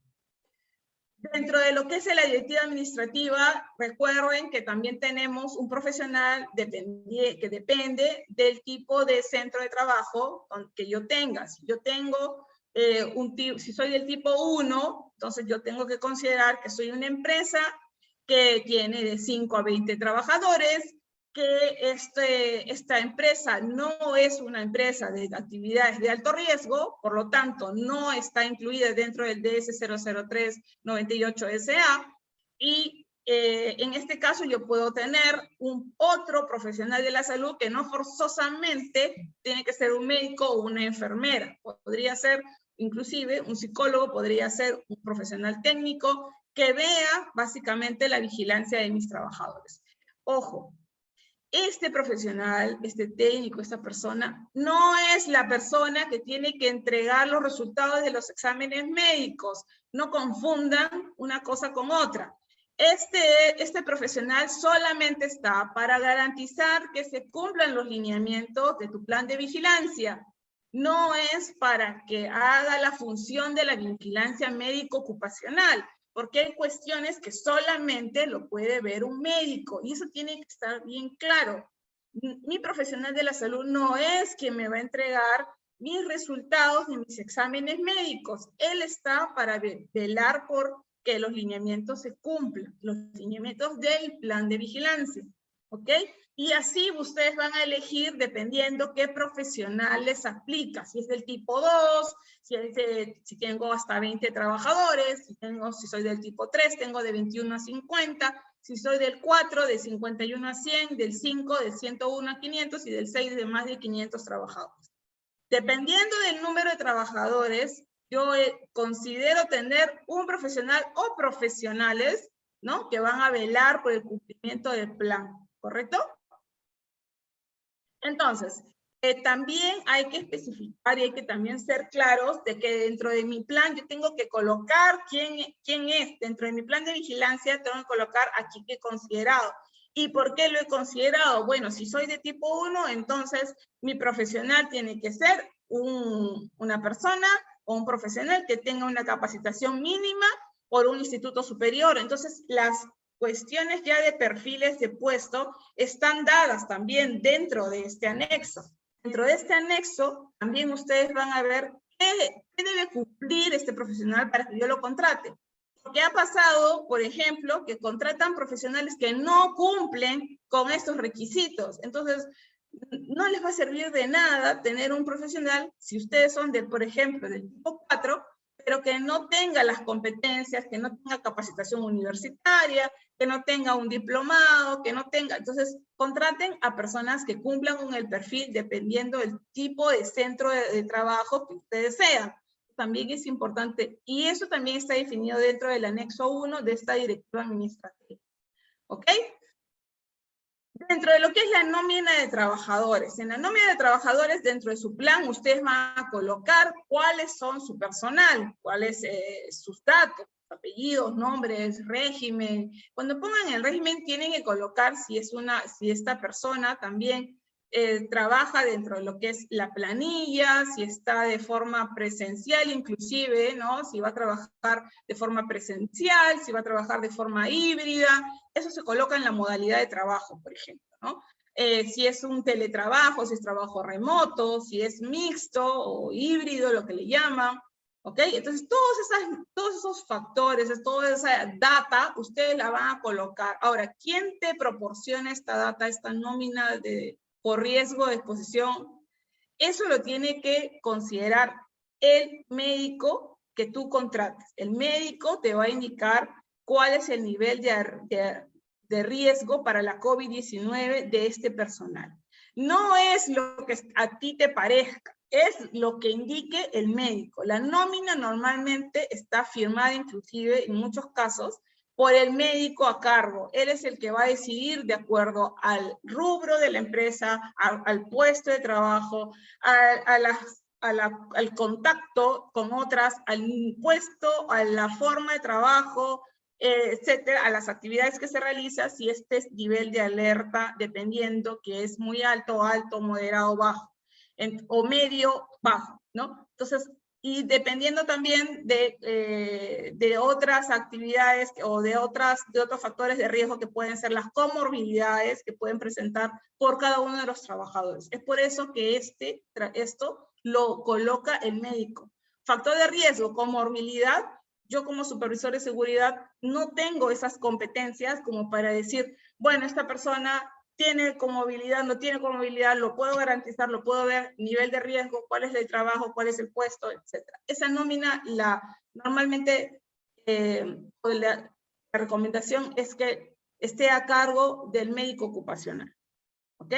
Dentro de lo que es la directiva administrativa, recuerden que también tenemos un profesional que depende del tipo de centro de trabajo que yo tenga. Si yo tengo si soy del tipo 1, entonces yo tengo que considerar que soy una empresa que tiene de 5 a 20 trabajadores, que esta empresa no es una empresa de actividades de alto riesgo, por lo tanto no está incluida dentro del DS-003-98-SA, y en este caso yo puedo tener otro profesional de la salud que no forzosamente tiene que ser un médico o una enfermera, podría ser inclusive un psicólogo, podría ser un profesional técnico que vea básicamente la vigilancia de mis trabajadores. Ojo, este profesional, este técnico, esta persona, no es la persona que tiene que entregar los resultados de los exámenes médicos. No confundan una cosa con otra. Este profesional solamente está para garantizar que se cumplan los lineamientos de tu plan de vigilancia. No es para que haga la función de la vigilancia médico-ocupacional, porque hay cuestiones que solamente lo puede ver un médico, y eso tiene que estar bien claro. Mi profesional de la salud no es quien me va a entregar mis resultados de mis exámenes médicos. Él está para velar por que los lineamientos se cumplan, los lineamientos del plan de vigilancia, ¿ok? Y así ustedes van a elegir dependiendo qué profesional les aplica. Si es del tipo 2, si tengo hasta 20 trabajadores, si soy del tipo 3, tengo de 21 a 50, si soy del 4, de 51 a 100, del 5, de 101 a 500 y del 6, de más de 500 trabajadores. Dependiendo del número de trabajadores, yo considero tener un profesional o profesionales, ¿no?, que van a velar por el cumplimiento del plan, ¿correcto? Entonces, también hay que especificar y hay que también ser claros de que dentro de mi plan yo tengo que colocar quién es. Dentro de mi plan de vigilancia tengo que colocar aquí que he considerado. ¿Y por qué lo he considerado? Bueno, si soy de tipo 1, entonces mi profesional tiene que ser una persona o un profesional que tenga una capacitación mínima por un instituto superior. Entonces, cuestiones ya de perfiles de puesto están dadas también dentro de este anexo. Dentro de este anexo también ustedes van a ver qué debe cumplir este profesional para que yo lo contrate. Porque ha pasado, por ejemplo, que contratan profesionales que no cumplen con estos requisitos. Entonces, no les va a servir de nada tener un profesional, si ustedes son, por ejemplo, del tipo 4, pero que no tenga las competencias, que no tenga capacitación universitaria, que no tenga un diplomado, que no tenga... Entonces, contraten a personas que cumplan con el perfil dependiendo del tipo de centro de trabajo que ustedes sean. También es importante, y eso también está definido dentro del anexo 1 de esta directiva administrativa. ¿Ok? Dentro de lo que es la nómina de trabajadores. En la nómina de trabajadores, dentro de su plan, ustedes van a colocar cuáles son su personal, cuáles sus datos, apellidos, nombres, régimen. Cuando pongan el régimen, tienen que colocar si esta persona también trabaja dentro de lo que es la planilla, si está de forma presencial inclusive, ¿no? Si va a trabajar de forma presencial, si va a trabajar de forma híbrida, eso se coloca en la modalidad de trabajo, por ejemplo, ¿no? Si es un teletrabajo, si es trabajo remoto, si es mixto o híbrido, lo que le llaman, ¿ok? Entonces, todos esos factores, toda esa data, ustedes la van a colocar. Ahora, ¿quién te proporciona esta data, esta nómina por riesgo de exposición? Eso lo tiene que considerar el médico que tú contrates. El médico te va a indicar cuál es el nivel de riesgo para la COVID-19 de este personal. No es lo que a ti te parezca, es lo que indique el médico. La nómina normalmente está firmada inclusive en muchos casos por el médico a cargo. Él es el que va a decidir de acuerdo al rubro de la empresa, al puesto de trabajo, al contacto con otras, al puesto, a la forma de trabajo, etcétera, a las actividades que se realizan, si este es nivel de alerta, dependiendo que es muy alto, moderado, bajo, o medio, bajo, ¿no? Entonces, y dependiendo también de otras actividades o de otros factores de riesgo que pueden ser las comorbilidades que pueden presentar por cada uno de los trabajadores. Es por eso que esto lo coloca el médico. Factor de riesgo, comorbilidad. Yo como supervisor de seguridad no tengo esas competencias como para decir, bueno, esta persona tiene comorbilidad, no tiene comorbilidad, lo puedo garantizar, lo puedo ver, nivel de riesgo, cuál es el trabajo, cuál es el puesto, etc. Esa nómina, normalmente, la recomendación es que esté a cargo del médico ocupacional. ¿Ok?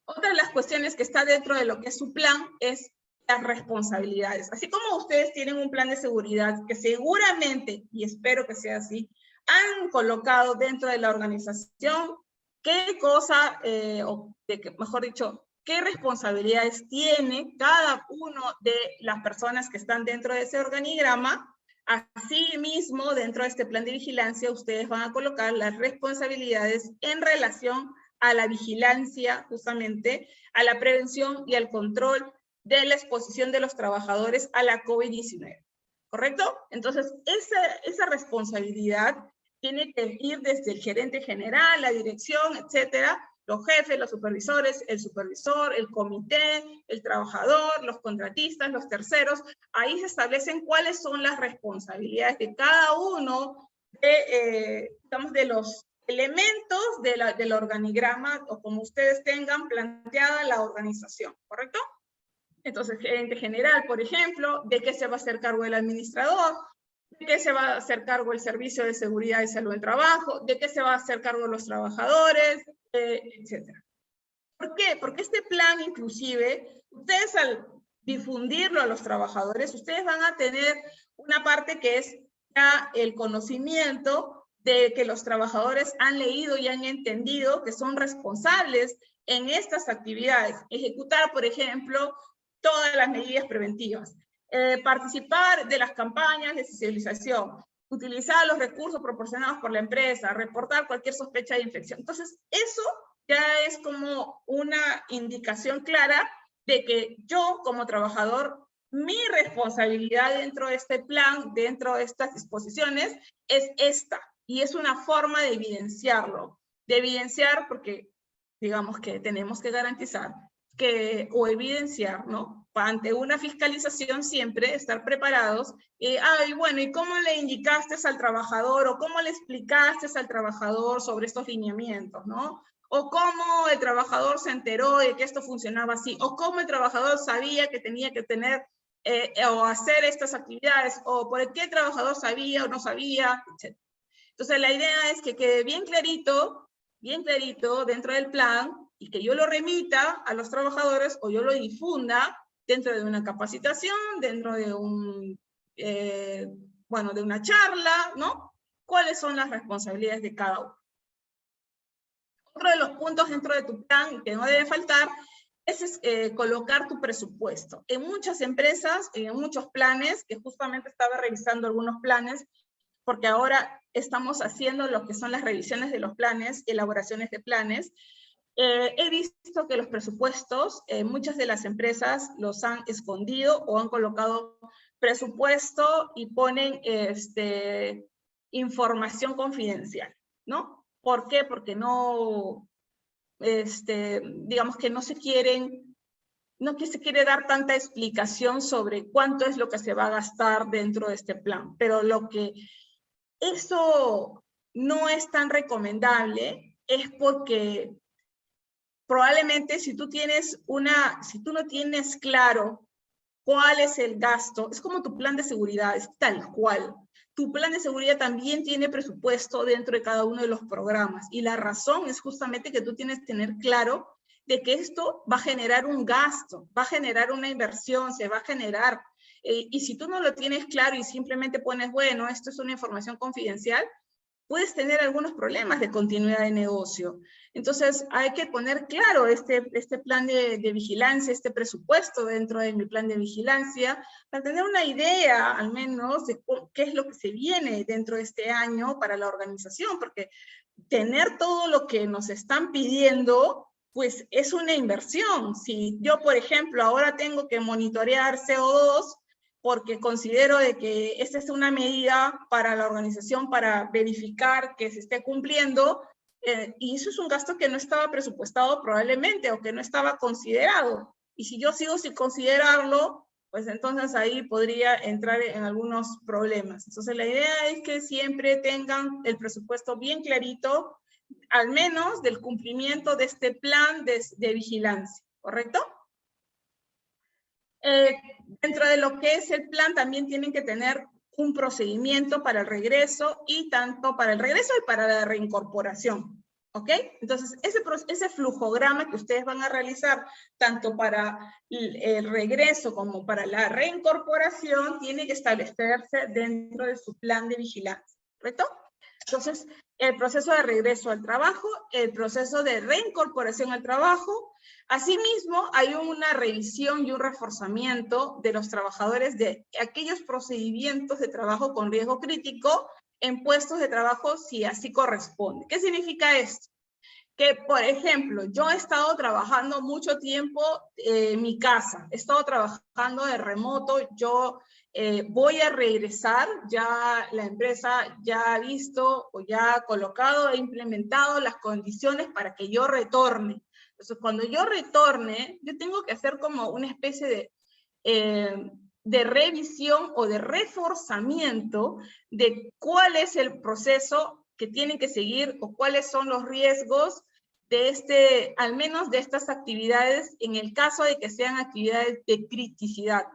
Otra de las cuestiones que está dentro de lo que es su plan es las responsabilidades. Así como ustedes tienen un plan de seguridad que seguramente, y espero que sea así, han colocado dentro de la organización qué cosa, mejor dicho, qué responsabilidades tiene cada uno de las personas que están dentro de ese organigrama. Asimismo, dentro de este plan de vigilancia, ustedes van a colocar las responsabilidades en relación a la vigilancia, justamente, a la prevención y al control de la exposición de los trabajadores a la COVID-19. ¿Correcto? Entonces, esa responsabilidad tiene que ir desde el gerente general, la dirección, etcétera, los jefes, los supervisores, el supervisor, el comité, el trabajador, los contratistas, los terceros. Ahí se establecen cuáles son las responsabilidades de cada uno de los elementos del organigrama, o como ustedes tengan planteada la organización, ¿correcto? Entonces, gerente general, por ejemplo, ¿de qué se va a hacer cargo el administrador? ¿De qué se va a hacer cargo el servicio de seguridad y salud del trabajo? ¿De qué se va a hacer cargo los trabajadores? Etcétera. ¿Por qué? Porque este plan, inclusive, ustedes al difundirlo a los trabajadores, ustedes van a tener una parte que es ya el conocimiento de que los trabajadores han leído y han entendido que son responsables en estas actividades. Ejecutar, por ejemplo, todas las medidas preventivas. Participar de las campañas de sensibilización. Utilizar los recursos proporcionados por la empresa. Reportar cualquier sospecha de infección. Entonces, eso ya es como una indicación clara de que yo, como trabajador, mi responsabilidad dentro de este plan, dentro de estas disposiciones, es esta. Y es una forma de evidenciarlo, porque digamos que tenemos que garantizar o evidenciar, ¿no? Ante una fiscalización siempre estar preparados. Bueno, ¿y cómo le indicaste al trabajador o cómo le explicaste al trabajador sobre estos lineamientos, ¿no? O cómo el trabajador se enteró de que esto funcionaba así, o cómo el trabajador sabía que tenía que tener o hacer estas actividades, o por qué el trabajador sabía o no sabía, etc. Entonces la idea es que quede bien clarito dentro del plan, y que yo lo remita a los trabajadores o yo lo difunda dentro de una capacitación, dentro de de una charla, ¿no? ¿Cuáles son las responsabilidades de cada uno? Otro de los puntos dentro de tu plan que no debe faltar es colocar tu presupuesto. En muchas empresas, en muchos planes, que justamente estaba revisando algunos planes, porque ahora estamos haciendo lo que son las revisiones de los planes, elaboraciones de planes. He visto que los presupuestos, muchas de las empresas los han escondido o han colocado presupuesto y ponen información confidencial, ¿no? ¿Por qué? Porque no, digamos que no se quiere dar tanta explicación sobre cuánto es lo que se va a gastar dentro de este plan, pero eso no es tan recomendable, es porque probablemente si tú no tienes claro cuál es el gasto, es como tu plan de seguridad, es tal cual. Tu plan de seguridad también tiene presupuesto dentro de cada uno de los programas, y la razón es justamente que tú tienes que tener claro de que esto va a generar un gasto, va a generar una inversión, se va a generar. Y si tú no lo tienes claro y simplemente pones, bueno, esto es una información confidencial, puedes tener algunos problemas de continuidad de negocio. Entonces, hay que poner claro este plan de vigilancia, este presupuesto dentro de mi plan de vigilancia, para tener una idea, al menos, de qué es lo que se viene dentro de este año para la organización, porque tener todo lo que nos están pidiendo, pues es una inversión. Si yo, por ejemplo, ahora tengo que monitorear CO2, porque considero de que esta es una medida para la organización para verificar que se esté cumpliendo, y eso es un gasto que no estaba presupuestado probablemente, o que no estaba considerado. Y si yo sigo sin considerarlo, pues entonces ahí podría entrar en algunos problemas. Entonces la idea es que siempre tengan el presupuesto bien clarito, al menos del cumplimiento de este plan de vigilancia, ¿correcto? Dentro de lo que es el plan también tienen que tener un procedimiento para el regreso, y tanto para el regreso y para la reincorporación, ¿ok? Entonces, ese flujograma que ustedes van a realizar, tanto para el regreso como para la reincorporación, tiene que establecerse dentro de su plan de vigilancia, ¿correcto? Entonces, el proceso de regreso al trabajo, el proceso de reincorporación al trabajo. Asimismo, hay una revisión y un reforzamiento de los trabajadores de aquellos procedimientos de trabajo con riesgo crítico en puestos de trabajo si así corresponde. ¿Qué significa esto? Que, por ejemplo, yo he estado trabajando mucho tiempo en mi casa, he estado trabajando de remoto, yo voy a regresar, ya la empresa ya ha visto o ya ha colocado e implementado las condiciones para que yo retorne. Entonces, cuando yo retorne, yo tengo que hacer como una especie de revisión o de reforzamiento de cuál es el proceso que tienen que seguir o cuáles son los riesgos de al menos de estas actividades, en el caso de que sean actividades de criticidad,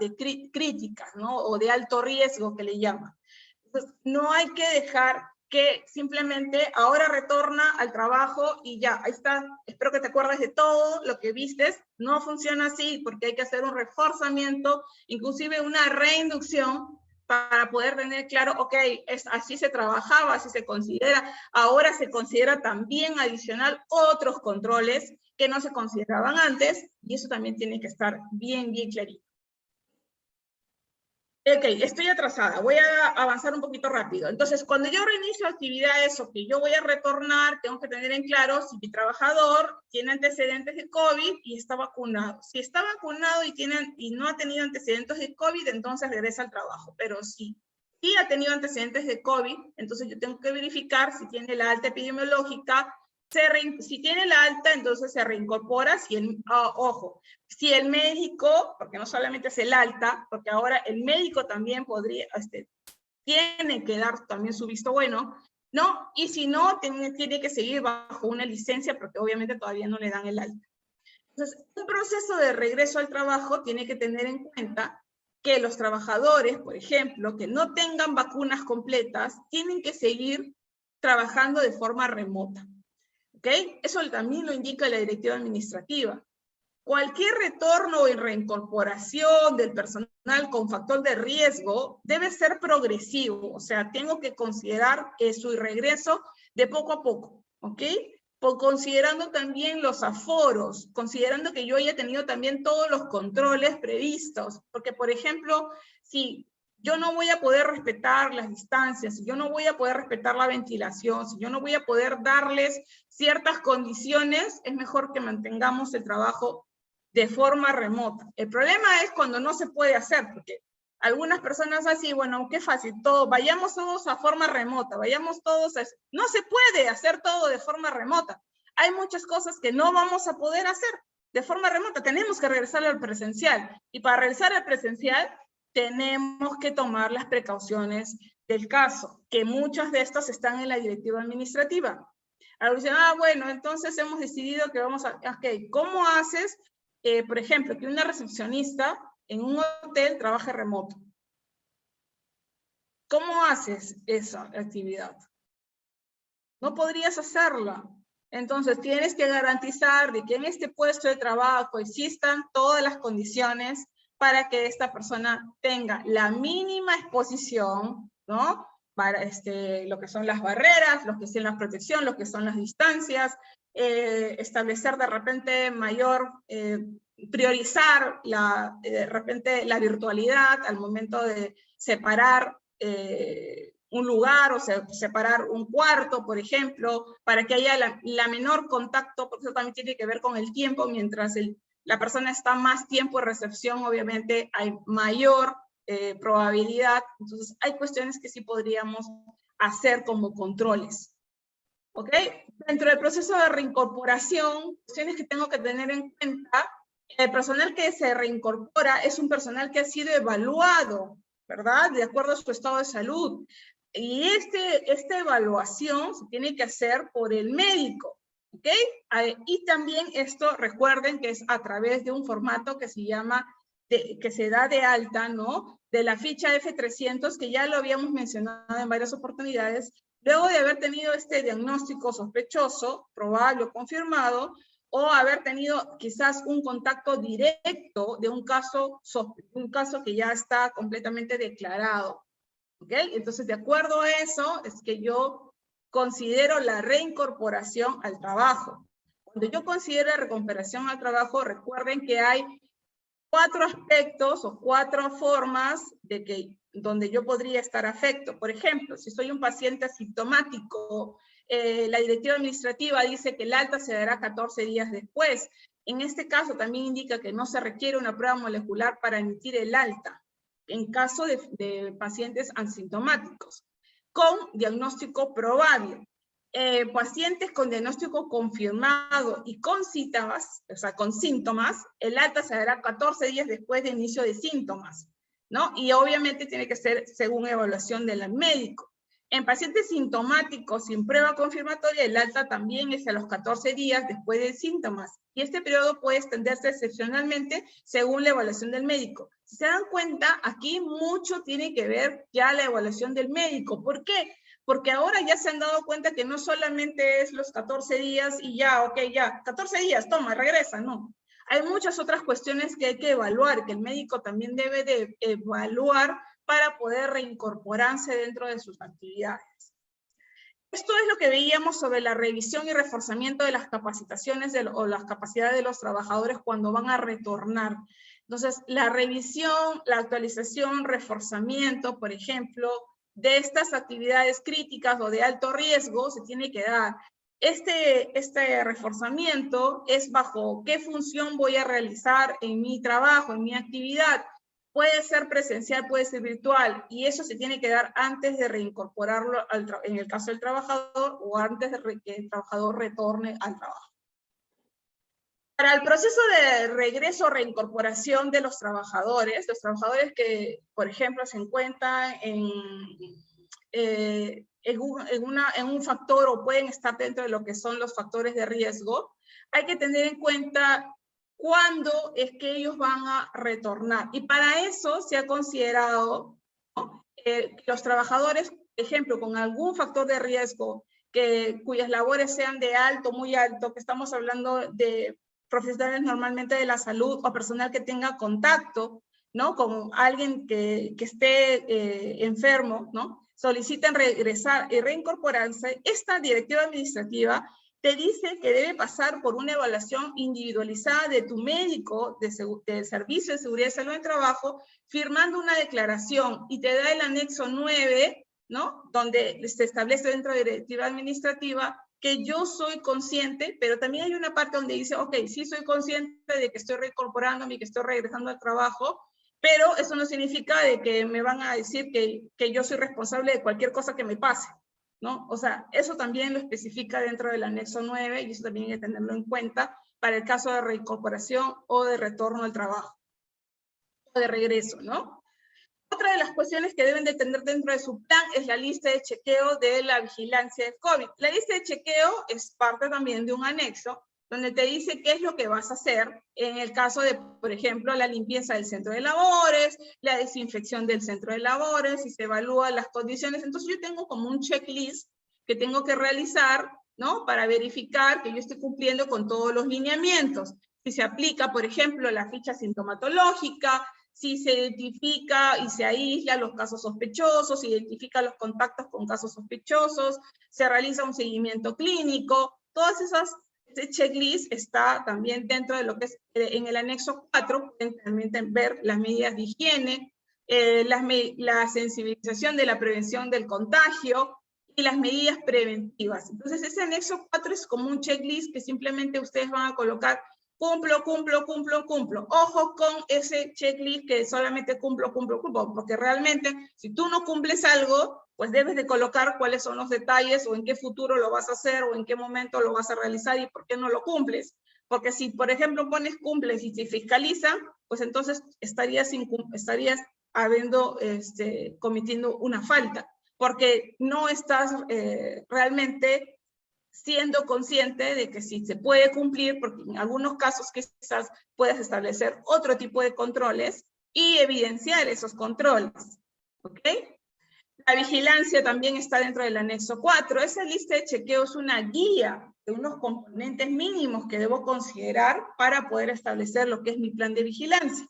críticas, ¿no? O de alto riesgo, que le llaman. Entonces, no hay que dejar que simplemente ahora retorna al trabajo y ya, ahí está, espero que te acuerdes de todo lo que vistes. No funciona así, porque hay que hacer un reforzamiento, inclusive una reinducción, para poder tener claro, ok, así se trabajaba, así se considera, ahora se considera también adicional otros controles que no se consideraban antes, y eso también tiene que estar bien, bien clarito. Ok, estoy atrasada, voy a avanzar un poquito rápido. Entonces, cuando yo reinicio actividades o que yo voy a retornar, tengo que tener en claro si mi trabajador tiene antecedentes de COVID y está vacunado. Si está vacunado y no ha tenido antecedentes de COVID, entonces regresa al trabajo. Pero si y ha tenido antecedentes de COVID, entonces yo tengo que verificar si tiene la alta epidemiológica. Si tiene la alta, entonces se reincorpora. Ojo, si el médico, porque no solamente es el alta, porque ahora el médico también podría, tiene que dar también su visto bueno, ¿no? Y si no, tiene que seguir bajo una licencia, porque obviamente todavía no le dan el alta. Entonces, un proceso de regreso al trabajo tiene que tener en cuenta que los trabajadores, por ejemplo, que no tengan vacunas completas, tienen que seguir trabajando de forma remota. ¿Ok? Eso también lo indica la directiva administrativa. Cualquier retorno o reincorporación del personal con factor de riesgo debe ser progresivo, o sea, tengo que considerar su regreso de poco a poco, ¿ok? Considerando también los aforos, considerando que yo haya tenido también todos los controles previstos, porque por ejemplo, si yo no voy a poder respetar las distancias, si yo no voy a poder respetar la ventilación, si yo no voy a poder darles ciertas condiciones, es mejor que mantengamos el trabajo de forma remota. El problema es cuando no se puede hacer, porque algunas personas así, bueno, qué fácil, vayamos todos a forma remota, vayamos todos a... No se puede hacer todo de forma remota. Hay muchas cosas que no vamos a poder hacer de forma remota. Tenemos que regresar al presencial. Y para regresar al presencial, tenemos que tomar las precauciones del caso, que muchas de estas están en la directiva administrativa. Ahora dicen, bueno, entonces hemos decidido que vamos a... Ok, ¿cómo haces, por ejemplo, que una recepcionista en un hotel trabaje remoto? ¿Cómo haces esa actividad? No podrías hacerla. Entonces, tienes que garantizar de que en este puesto de trabajo existan todas las condiciones para que esta persona tenga la mínima exposición, ¿no? Para lo que son las barreras, lo que son la protección, lo que son las distancias, establecer de repente priorizar de repente la virtualidad al momento de separar un lugar o separar un cuarto, por ejemplo, para que haya la menor contacto, porque eso también tiene que ver con el tiempo. Mientras la persona está más tiempo en recepción, obviamente hay mayor probabilidad. Entonces hay cuestiones que sí podríamos hacer como controles. ¿Ok? Dentro del proceso de reincorporación, cuestiones que tengo que tener en cuenta: el personal que se reincorpora es un personal que ha sido evaluado, ¿verdad? De acuerdo a su estado de salud. Y esta evaluación se tiene que hacer por el médico, ¿ok? Y también esto, recuerden que es a través de un formato que se llama, que se da de alta, ¿no? De la ficha F300, que ya lo habíamos mencionado en varias oportunidades. Luego de haber tenido este diagnóstico sospechoso, probable o confirmado, o haber tenido quizás un contacto directo de un caso que ya está completamente declarado. ¿Ok? Entonces, de acuerdo a eso, es que yo considero la reincorporación al trabajo. Cuando yo considero la recuperación al trabajo, recuerden que hay 4 aspectos o 4 formas donde yo podría estar afecto. Por ejemplo, si soy un paciente asintomático, la directiva administrativa dice que el alta se dará 14 días después. En este caso también indica que no se requiere una prueba molecular para emitir el alta, en caso de pacientes asintomáticos, con diagnóstico probable. Pacientes con diagnóstico confirmado y con síntomas, o sea, con síntomas, el alta se dará 14 días después de inicio de síntomas, ¿no? Y obviamente tiene que ser según evaluación del médico. En pacientes sintomáticos sin prueba confirmatoria, el alta también es a los 14 días después de síntomas. Y este periodo puede extenderse excepcionalmente según la evaluación del médico. Si se dan cuenta, aquí mucho tiene que ver ya la evaluación del médico. ¿Por qué? Porque ahora ya se han dado cuenta que no solamente es los 14 días y ya, ok, ya, 14 días, toma, regresa, no. Hay muchas otras cuestiones que hay que evaluar, que el médico también debe de evaluar para poder reincorporarse dentro de sus actividades. Esto es lo que veíamos sobre la revisión y reforzamiento de las capacitaciones o las capacidades de los trabajadores cuando van a retornar. Entonces, la revisión, la actualización, reforzamiento, por ejemplo, de estas actividades críticas o de alto riesgo se tiene que dar. Este reforzamiento es bajo qué función voy a realizar en mi trabajo, en mi actividad. puede ser presencial, puede ser virtual, y eso se tiene que dar antes de reincorporarlo en el caso del trabajador o antes de que el trabajador retorne al trabajo. Para el proceso de regreso o reincorporación de los trabajadores que, por ejemplo, se encuentran en un factor o pueden estar dentro de lo que son los factores de riesgo, hay que tener en cuenta cuándo es que ellos van a retornar. Y para eso se ha considerado, ¿no?, los trabajadores, por ejemplo, con algún factor de riesgo, cuyas labores sean de alto, muy alto, que estamos hablando de profesionales normalmente de la salud o personal que tenga contacto, ¿no?, con alguien que esté enfermo, ¿no?, solicitan regresar y reincorporarse, esta directiva administrativa te dice que debe pasar por una evaluación individualizada de tu médico del Servicio de Seguridad y Salud en Trabajo, firmando una declaración, y te da el anexo 9, ¿no?, donde se establece dentro de la directiva administrativa que yo soy consciente, pero también hay una parte donde dice, ok, sí soy consciente de que estoy reincorporándome y que estoy regresando al trabajo, pero eso no significa de que me van a decir que yo soy responsable de cualquier cosa que me pase, ¿no? O sea, eso también lo especifica dentro del anexo 9 y eso también hay que tenerlo en cuenta para el caso de reincorporación o de retorno al trabajo, o de regreso, ¿no? Otra de las cuestiones que deben de tener dentro de su plan es la lista de chequeo de la vigilancia del COVID. La lista de chequeo es parte también de un anexo donde te dice qué es lo que vas a hacer en el caso de, por ejemplo, la limpieza del centro de labores, la desinfección del centro de labores, si se evalúan las condiciones. Entonces yo tengo como un checklist que tengo que realizar, ¿no?, para verificar que yo estoy cumpliendo con todos los lineamientos. Si se aplica, por ejemplo, la ficha sintomatológica, si se identifica y se aísla los casos sospechosos, se identifica los contactos con casos sospechosos, se realiza un seguimiento clínico, todas esas. Este checklist está también dentro de lo que es en el anexo 4, pueden también ver las medidas de higiene, la sensibilización de la prevención del contagio y las medidas preventivas. Entonces ese anexo 4 es como un checklist que simplemente ustedes van a colocar cumplo, cumplo, cumplo, cumplo. Ojo con ese checklist que solamente cumplo, cumplo, cumplo, porque realmente si tú no cumples algo, pues debes de colocar cuáles son los detalles o en qué futuro lo vas a hacer o en qué momento lo vas a realizar y por qué no lo cumples. Porque si, por ejemplo, pones cumples y se fiscaliza, pues entonces estarías cometiendo una falta, porque no estás realmente siendo consciente de que sí se puede cumplir, porque en algunos casos quizás puedes establecer otro tipo de controles y evidenciar esos controles, ¿ok? La vigilancia también está dentro del anexo 4. Esa lista de chequeo es una guía de unos componentes mínimos que debo considerar para poder establecer lo que es mi plan de vigilancia.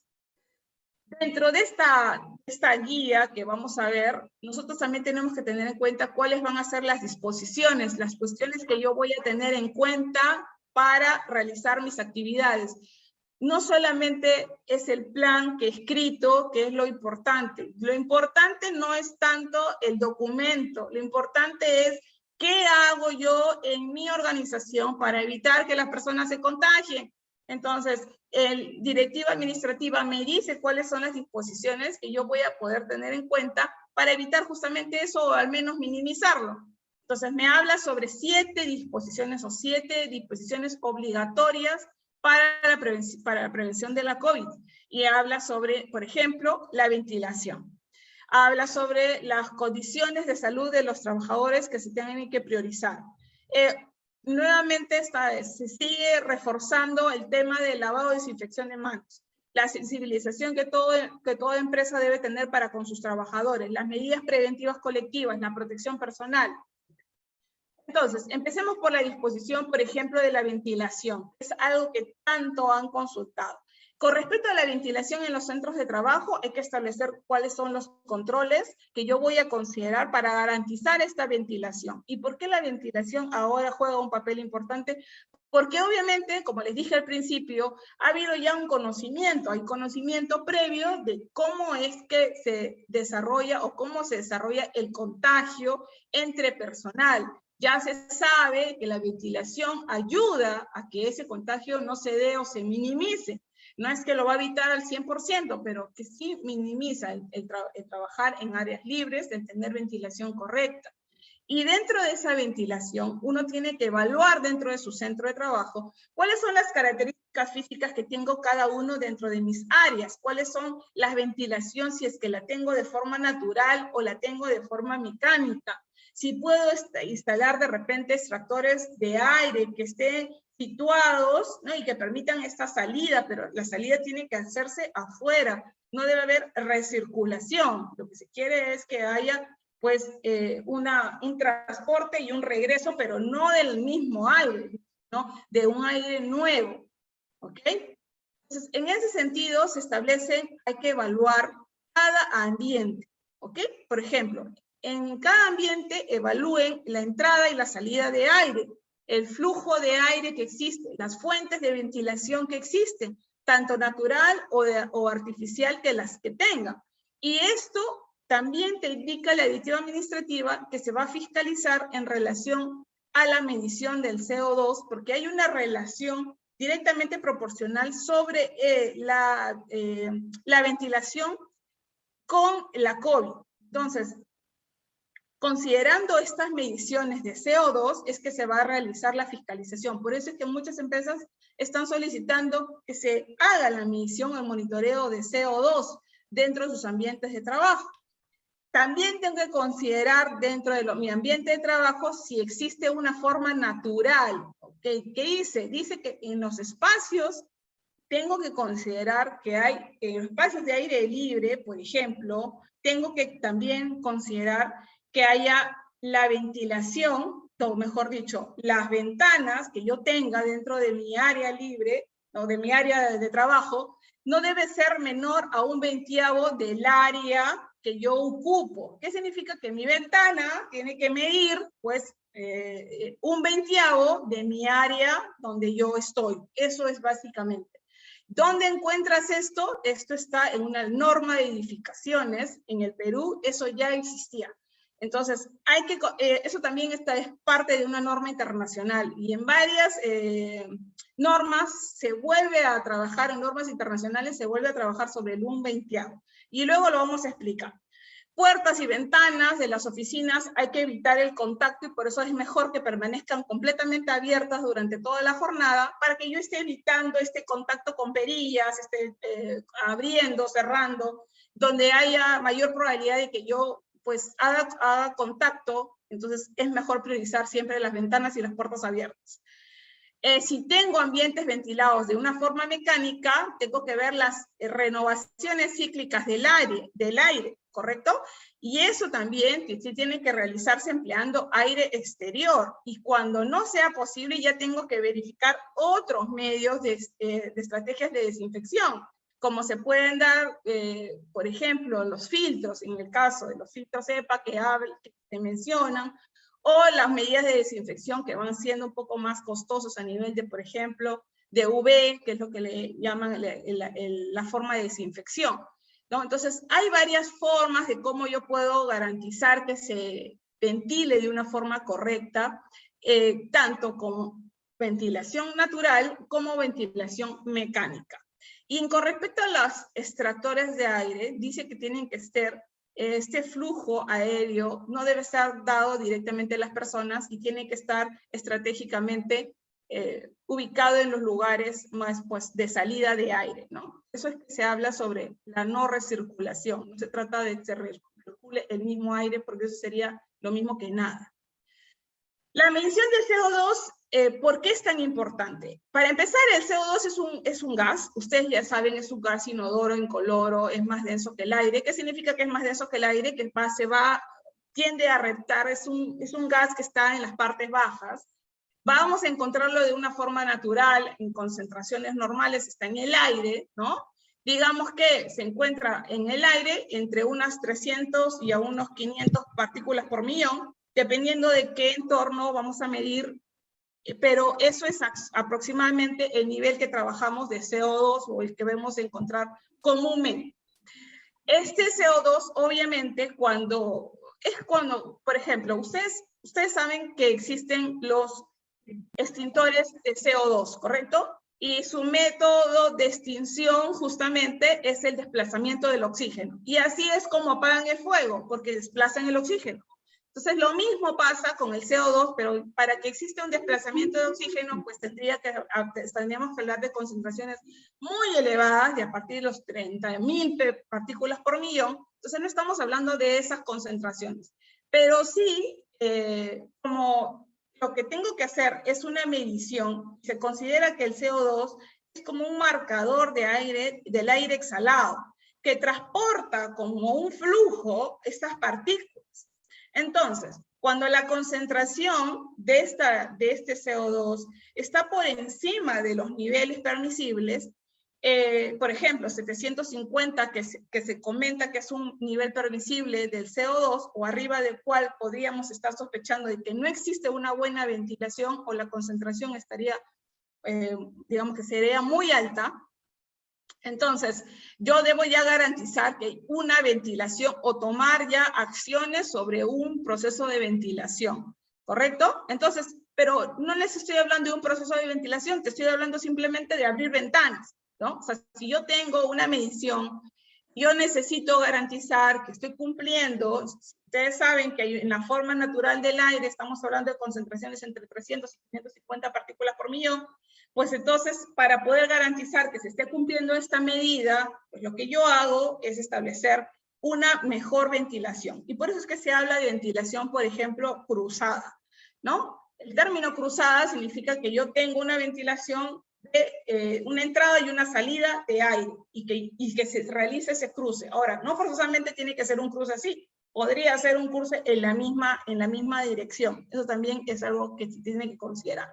Dentro de esta guía que vamos a ver, nosotros también tenemos que tener en cuenta cuáles van a ser las disposiciones, las cuestiones que yo voy a tener en cuenta para realizar mis actividades. No solamente es el plan que he escrito, que es lo importante. Lo importante no es tanto el documento, lo importante es qué hago yo en mi organización para evitar que las personas se contagien. Entonces, el directiva administrativa me dice cuáles son las disposiciones que yo voy a poder tener en cuenta para evitar justamente eso o al menos minimizarlo. Entonces, me habla sobre 7 disposiciones o 7 disposiciones obligatorias para la prevención de la COVID. Y habla sobre, por ejemplo, la ventilación. Habla sobre las condiciones de salud de los trabajadores que se tienen que priorizar. Nuevamente se sigue reforzando el tema del lavado y desinfección de manos, la sensibilización que toda empresa debe tener para con sus trabajadores, las medidas preventivas colectivas, la protección personal. Entonces, empecemos por la disposición, por ejemplo, de la ventilación. Es algo que tanto han consultado. Con respecto a la ventilación en los centros de trabajo, hay que establecer cuáles son los controles que yo voy a considerar para garantizar esta ventilación. ¿Y por qué la ventilación ahora juega un papel importante? Porque obviamente, como les dije al principio, ha habido ya un conocimiento, hay conocimiento previo de cómo es que se desarrolla o cómo se desarrolla el contagio entre personal. Ya se sabe que la ventilación ayuda a que ese contagio no se dé o se minimice. No es que lo va a evitar al 100%, pero que sí minimiza el trabajar en áreas libres, de tener ventilación correcta. Y dentro de esa ventilación, uno tiene que evaluar dentro de su centro de trabajo cuáles son las características físicas que tengo cada uno dentro de mis áreas, cuáles son las ventilaciones, si es que la tengo de forma natural o la tengo de forma mecánica. Si puedo instalar de repente extractores de aire que estén situados, ¿no? Y que permitan esta salida, pero la salida tiene que hacerse afuera, no debe haber recirculación. Lo que se quiere es que haya pues un transporte y un regreso, pero no del mismo aire, ¿no? De un aire nuevo, ¿ok? Entonces, en ese sentido se establece, hay que evaluar cada ambiente, ¿ok? Por ejemplo, en cada ambiente evalúen la entrada y la salida de aire, el flujo de aire que existe, las fuentes de ventilación que existen, tanto natural o artificial que las que tengan. Y esto también te indica la directiva administrativa que se va a fiscalizar en relación a la medición del CO2, porque hay una relación directamente proporcional sobre la ventilación con la COVID. Entonces, considerando estas mediciones de CO2 es que se va a realizar la fiscalización. Por eso es que muchas empresas están solicitando que se haga la medición o el monitoreo de CO2 dentro de sus ambientes de trabajo. También tengo que considerar dentro de mi ambiente de trabajo si existe una forma natural. ¿Okay? ¿Qué dice? Dice que en los espacios tengo que considerar que hay, en los espacios de aire libre, por ejemplo, tengo que también considerar que haya la ventilación, o mejor dicho, las ventanas que yo tenga dentro de mi área libre, o de mi área de trabajo, no debe ser menor a 1/20 del área que yo ocupo. ¿Qué significa? Que mi ventana tiene que medir, pues, 1/20 de mi área donde yo estoy. Eso es básicamente. ¿Dónde encuentras esto? Esto está en una norma de edificaciones. En el Perú eso ya existía. Entonces, eso también es parte de una norma internacional. Y en varias normas se vuelve a trabajar, en normas internacionales se vuelve a trabajar sobre el 1/20. Y luego lo vamos a explicar. Puertas y ventanas de las oficinas hay que evitar el contacto y por eso es mejor que permanezcan completamente abiertas durante toda la jornada para que yo esté evitando este contacto con perillas, abriendo, cerrando, donde haya mayor probabilidad de que yo pues haga contacto. Entonces es mejor priorizar siempre las ventanas y las puertas abiertas. Si tengo ambientes ventilados de una forma mecánica, tengo que ver las renovaciones cíclicas del aire, ¿correcto? Y eso también sí tiene que realizarse empleando aire exterior. Y cuando no sea posible, ya tengo que verificar otros medios de estrategias de desinfección, como se pueden dar, por ejemplo, los filtros, en el caso de los filtros EPA que se mencionan, o las medidas de desinfección que van siendo un poco más costosos a nivel de, por ejemplo, de UV, que es lo que le llaman la forma de desinfección, ¿no? Entonces, hay varias formas de cómo yo puedo garantizar que se ventile de una forma correcta, tanto con ventilación natural como ventilación mecánica. Y con respecto a los extractores de aire, dice que tienen que estar este flujo aéreo no debe ser dado directamente a las personas y tiene que estar estratégicamente ubicado en los lugares más pues, de salida de aire, ¿no? Eso es que se habla sobre la no recirculación. No se trata de que se recircule el mismo aire porque eso sería lo mismo que nada. La medición del CO2, ¿por qué es tan importante? Para empezar, el CO2 es un gas, ustedes ya saben, es un gas inodoro, incoloro, es más denso que el aire. ¿Qué significa que es más denso que el aire? Que tiende a reptar, es un gas que está en las partes bajas. Vamos a encontrarlo de una forma natural, en concentraciones normales, está en el aire, ¿no? Digamos que se encuentra en el aire entre unas 300 y a unos 500 partículas por millón, dependiendo de qué entorno vamos a medir, pero eso es aproximadamente el nivel que trabajamos de CO2 o el que vemos encontrar comúnmente. Este CO2, obviamente, cuando, por ejemplo, ustedes saben que existen los extintores de CO2, ¿correcto? y su método de extinción justamente es el desplazamiento del oxígeno. Y así es como apagan el fuego, porque desplazan el oxígeno. Entonces, lo mismo pasa con el CO2, pero para que exista un desplazamiento de oxígeno, pues tendríamos que hablar de concentraciones muy elevadas, de a partir de los 30.000 partículas por millón. Entonces, no estamos hablando de esas concentraciones. Pero sí, como lo que tengo que hacer es una medición, se considera que el CO2 es como un marcador de aire, del aire exhalado, que transporta como un flujo estas partículas. Entonces, cuando la concentración de este CO2 está por encima de los niveles permisibles, por ejemplo, 750, que se comenta que es un nivel permisible del CO2, o arriba del cual podríamos estar sospechando de que no existe una buena ventilación o la concentración estaría, digamos que sería muy alta. Entonces, yo debo ya garantizar que hay una ventilación o tomar ya acciones sobre un proceso de ventilación, ¿correcto? Entonces, pero no les estoy hablando de un proceso de ventilación, te estoy hablando simplemente de abrir ventanas, ¿no? O sea, si yo tengo una medición, yo necesito garantizar que estoy cumpliendo. Ustedes saben que en la forma natural del aire estamos hablando de concentraciones entre 300 y 550 partículas por millón. Pues entonces, para poder garantizar que se esté cumpliendo esta medida, pues lo que yo hago es establecer una mejor ventilación. Y por eso es que se habla de ventilación, por ejemplo, cruzada, ¿no? El término cruzada significa que yo tengo una ventilación de una entrada y una salida de aire, y que se realice ese cruce. Ahora, no forzosamente tiene que ser un cruce así, podría ser un cruce en la misma dirección. Eso también es algo que se tiene que considerar.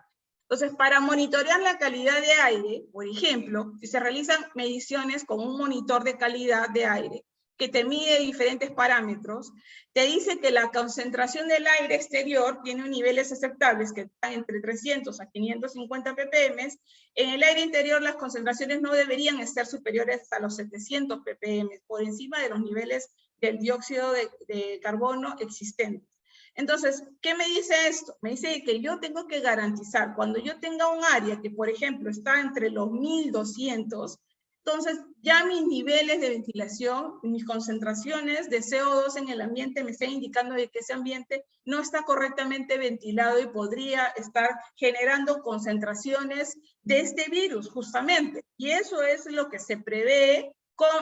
Entonces, para monitorear la calidad de aire, por ejemplo, si se realizan mediciones con un monitor de calidad de aire, que te mide diferentes parámetros, te dice que la concentración del aire exterior tiene niveles aceptables que están entre 300 a 550 ppm. En el aire interior las concentraciones no deberían ser superiores a los 700 ppm, por encima de los niveles del dióxido de carbono existentes. Entonces, ¿qué me dice esto? Me dice que yo tengo que garantizar, cuando yo tenga un área que, por ejemplo, está entre los 1200, entonces ya mis niveles de ventilación, mis concentraciones de CO2 en el ambiente me están indicando de que ese ambiente no está correctamente ventilado y podría estar generando concentraciones de este virus, justamente. Y eso es lo que se prevé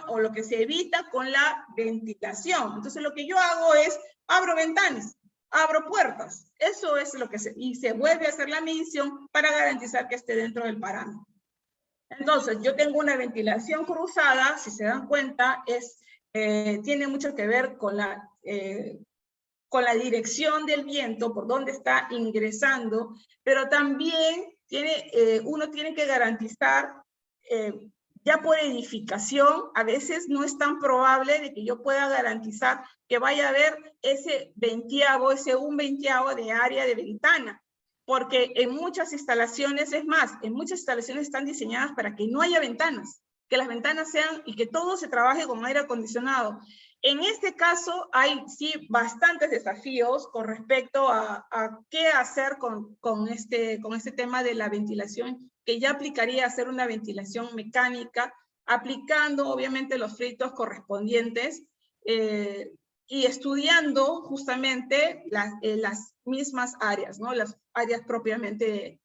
o lo que se evita con la ventilación. Entonces, lo que yo hago es, abro ventanas, abro puertas. Eso es lo que y se vuelve a hacer la medición para garantizar que esté dentro del parámetro. Entonces, yo tengo una ventilación cruzada, si se dan cuenta, tiene mucho que ver con la dirección del viento, por dónde está ingresando, pero también uno tiene que garantizar, ya por edificación, a veces no es tan probable de que yo pueda garantizar que vaya a haber ese un veintiavo de área de ventana, porque en muchas instalaciones, es más, en muchas instalaciones están diseñadas para que no haya ventanas, que las ventanas sean, y que todo se trabaje con aire acondicionado. En este caso hay sí bastantes desafíos con respecto a qué hacer con este tema de la ventilación, que ya aplicaría a hacer una ventilación mecánica, aplicando obviamente los filtros correspondientes, y estudiando justamente las mismas áreas, ¿no? Las áreas propiamente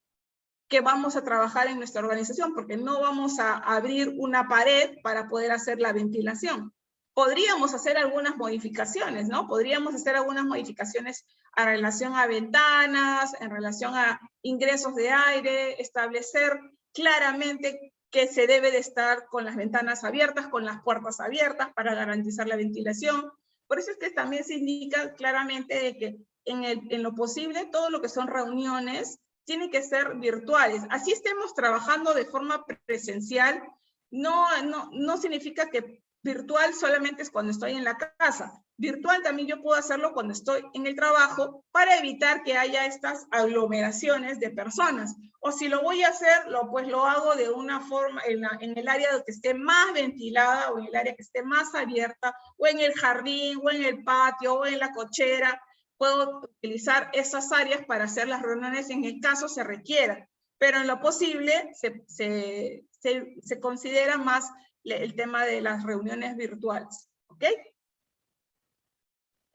que vamos a trabajar en nuestra organización, porque no vamos a abrir una pared para poder hacer la ventilación. Podríamos hacer algunas modificaciones, ¿no? Podríamos hacer algunas modificaciones en relación a ventanas, en relación a ingresos de aire, establecer claramente que se debe de estar con las ventanas abiertas, con las puertas abiertas para garantizar la ventilación. Por eso es que también se indica claramente de que en lo posible todo lo que son reuniones tienen que ser virtuales. Así estemos trabajando de forma presencial, no significa que virtual solamente es cuando estoy en la casa. Virtual también yo puedo hacerlo cuando estoy en el trabajo para evitar que haya estas aglomeraciones de personas. O si lo voy a hacer, pues lo hago de una forma en el área que esté más ventilada, o en el área que esté más abierta, o en el jardín, o en el patio, o en la cochera. Puedo utilizar esas áreas para hacer las reuniones en el caso se requiera. pero en lo posible se considera más el tema de las reuniones virtuales, ¿ok?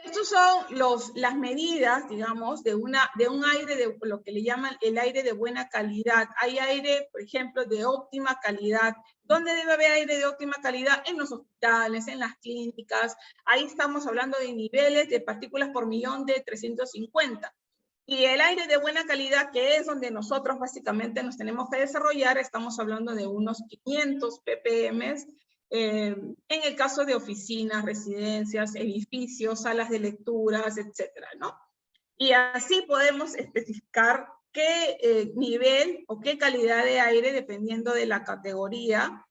Estos son las medidas, digamos, de un aire de lo que le llaman el aire de buena calidad. Hay aire, por ejemplo, de óptima calidad. ¿Dónde debe haber aire de óptima calidad? En los hospitales, en las clínicas. Ahí estamos hablando de niveles de partículas por millón de 350. Y el aire de buena calidad, que es donde nosotros básicamente nos tenemos que desarrollar, estamos hablando de unos 500 ppm, en el caso de oficinas, residencias, edificios, salas de lecturas, etcétera, ¿no? Y así podemos especificar qué nivel o qué calidad de aire, dependiendo de la categoría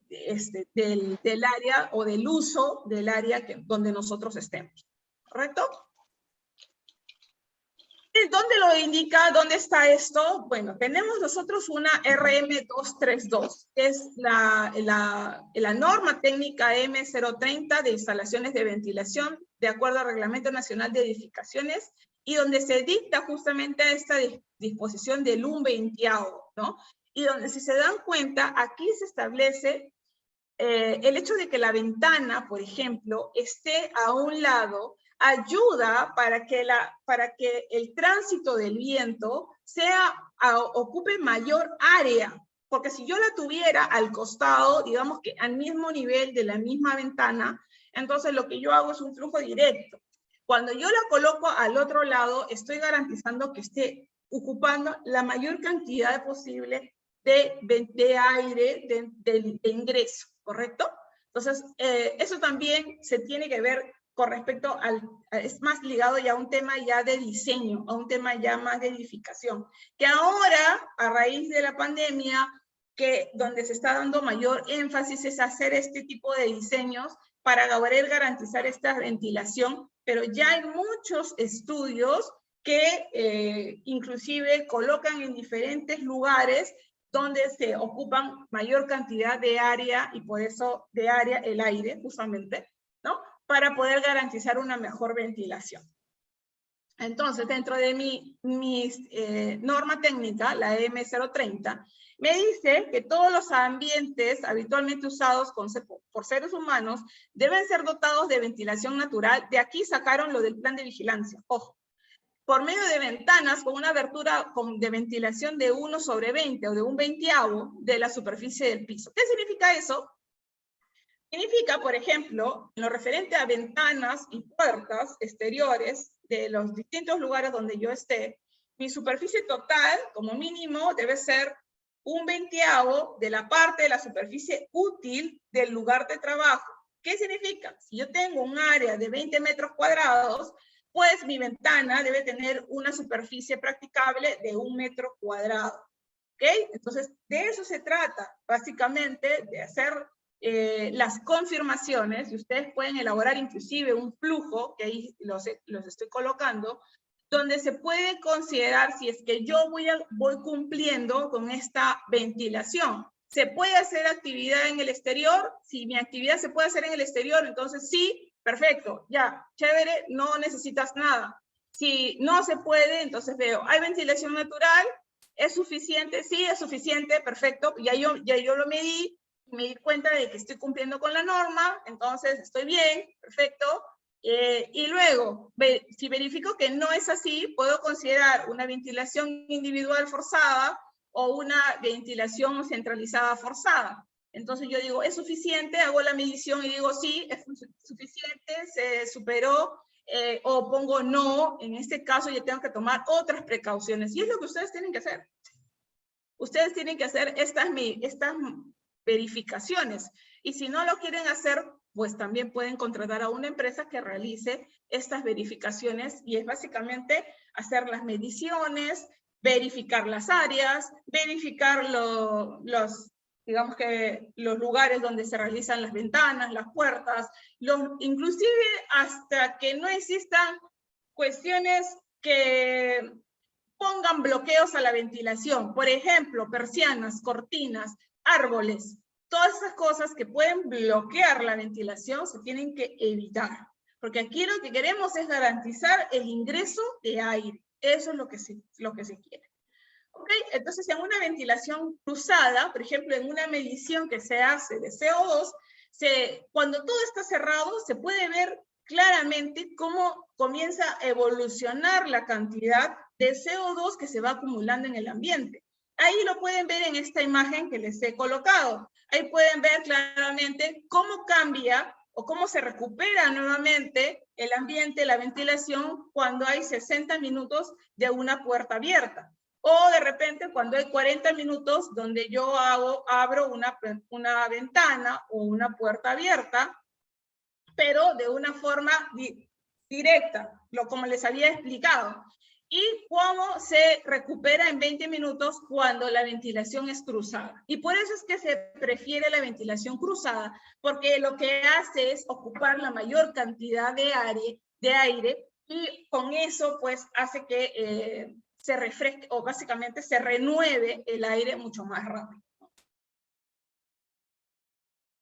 del área o del uso del área donde nosotros estemos, ¿correcto? ¿Dónde lo indica? ¿Dónde está esto? Bueno, tenemos nosotros una RM232, que es la norma técnica M030 de instalaciones de ventilación, de acuerdo al Reglamento Nacional de Edificaciones, y donde se dicta justamente esta disposición del 1/20, ¿no? Y donde, si se dan cuenta, aquí se establece el hecho de que la ventana, por ejemplo, esté a un lado, ayuda para que el tránsito del viento ocupe mayor área, porque si yo la tuviera al costado, digamos que al mismo nivel de la misma ventana, entonces lo que yo hago es un flujo directo. Cuando yo la coloco al otro lado, estoy garantizando que esté ocupando la mayor cantidad posible de aire de ingreso, ¿correcto? Entonces, eso también se tiene que ver con respecto es más ligado ya a un tema ya de diseño, a un tema ya más de edificación, que ahora, a raíz de la pandemia, donde se está dando mayor énfasis es hacer este tipo de diseños para poder garantizar esta ventilación, pero ya hay muchos estudios que inclusive colocan en diferentes lugares donde se ocupan mayor cantidad de área, y por eso de área el aire, justamente, ¿no? Para poder garantizar una mejor ventilación. Entonces, dentro de mi norma técnica, la M030, me dice que todos los ambientes habitualmente usados por seres humanos deben ser dotados de ventilación natural. De aquí sacaron lo del plan de vigilancia, ojo. Por medio de ventanas con una abertura de ventilación de 1/20 o de 1/20 de la superficie del piso. ¿Qué significa eso? Significa, por ejemplo, en lo referente a ventanas y puertas exteriores de los distintos lugares donde yo esté, mi superficie total, como mínimo, debe ser 1/20 de la parte de la superficie útil del lugar de trabajo. ¿Qué significa? Si yo tengo un área de 20 metros cuadrados, pues mi ventana debe tener una superficie practicable de 1 metro cuadrado. ¿Ok? Entonces, de eso se trata, básicamente, de hacer las confirmaciones, y ustedes pueden elaborar inclusive un flujo, que ahí los estoy colocando, donde se puede considerar si es que yo voy cumpliendo con esta ventilación. ¿Se puede hacer actividad en el exterior? Si mi actividad se puede hacer en el exterior, entonces sí, perfecto, ya, chévere, no necesitas nada. Si no se puede, entonces veo, ¿hay ventilación natural? ¿Es suficiente? Sí, es suficiente, perfecto, ya yo lo medí, me di cuenta de que estoy cumpliendo con la norma, entonces estoy bien, perfecto. Y luego, si verifico que no es así, puedo considerar una ventilación individual forzada o una ventilación centralizada forzada. Entonces yo digo, ¿es suficiente? Hago la medición y digo, sí, es suficiente, se superó, o pongo no. En este caso yo tengo que tomar otras precauciones. Y es lo que ustedes tienen que hacer. Ustedes tienen que hacer estas verificaciones. Y si no lo quieren hacer, pues también pueden contratar a una empresa que realice estas verificaciones, y es básicamente hacer las mediciones, verificar las áreas, verificar digamos que los lugares donde se realizan las ventanas, las puertas, inclusive hasta que no existan cuestiones que pongan bloqueos a la ventilación. Por ejemplo, persianas, cortinas, árboles, todas esas cosas que pueden bloquear la ventilación se tienen que evitar. Porque aquí lo que queremos es garantizar el ingreso de aire. Eso es lo que se quiere. ¿Ok? Entonces, en una ventilación cruzada, por ejemplo, en una medición que se hace de CO2, cuando todo está cerrado, se puede ver claramente cómo comienza a evolucionar la cantidad de CO2 que se va acumulando en el ambiente. Ahí lo pueden ver en esta imagen que les he colocado. Ahí pueden ver claramente cómo cambia o cómo se recupera nuevamente el ambiente, la ventilación, cuando hay 60 minutos de una puerta abierta. O de repente cuando hay 40 minutos donde yo abro una ventana o una puerta abierta, pero de una forma directa, como les había explicado. Y cómo se recupera en 20 minutos cuando la ventilación es cruzada. Y por eso es que se prefiere la ventilación cruzada, porque lo que hace es ocupar la mayor cantidad de aire y con eso pues hace que se refresque o básicamente se renueve el aire mucho más rápido.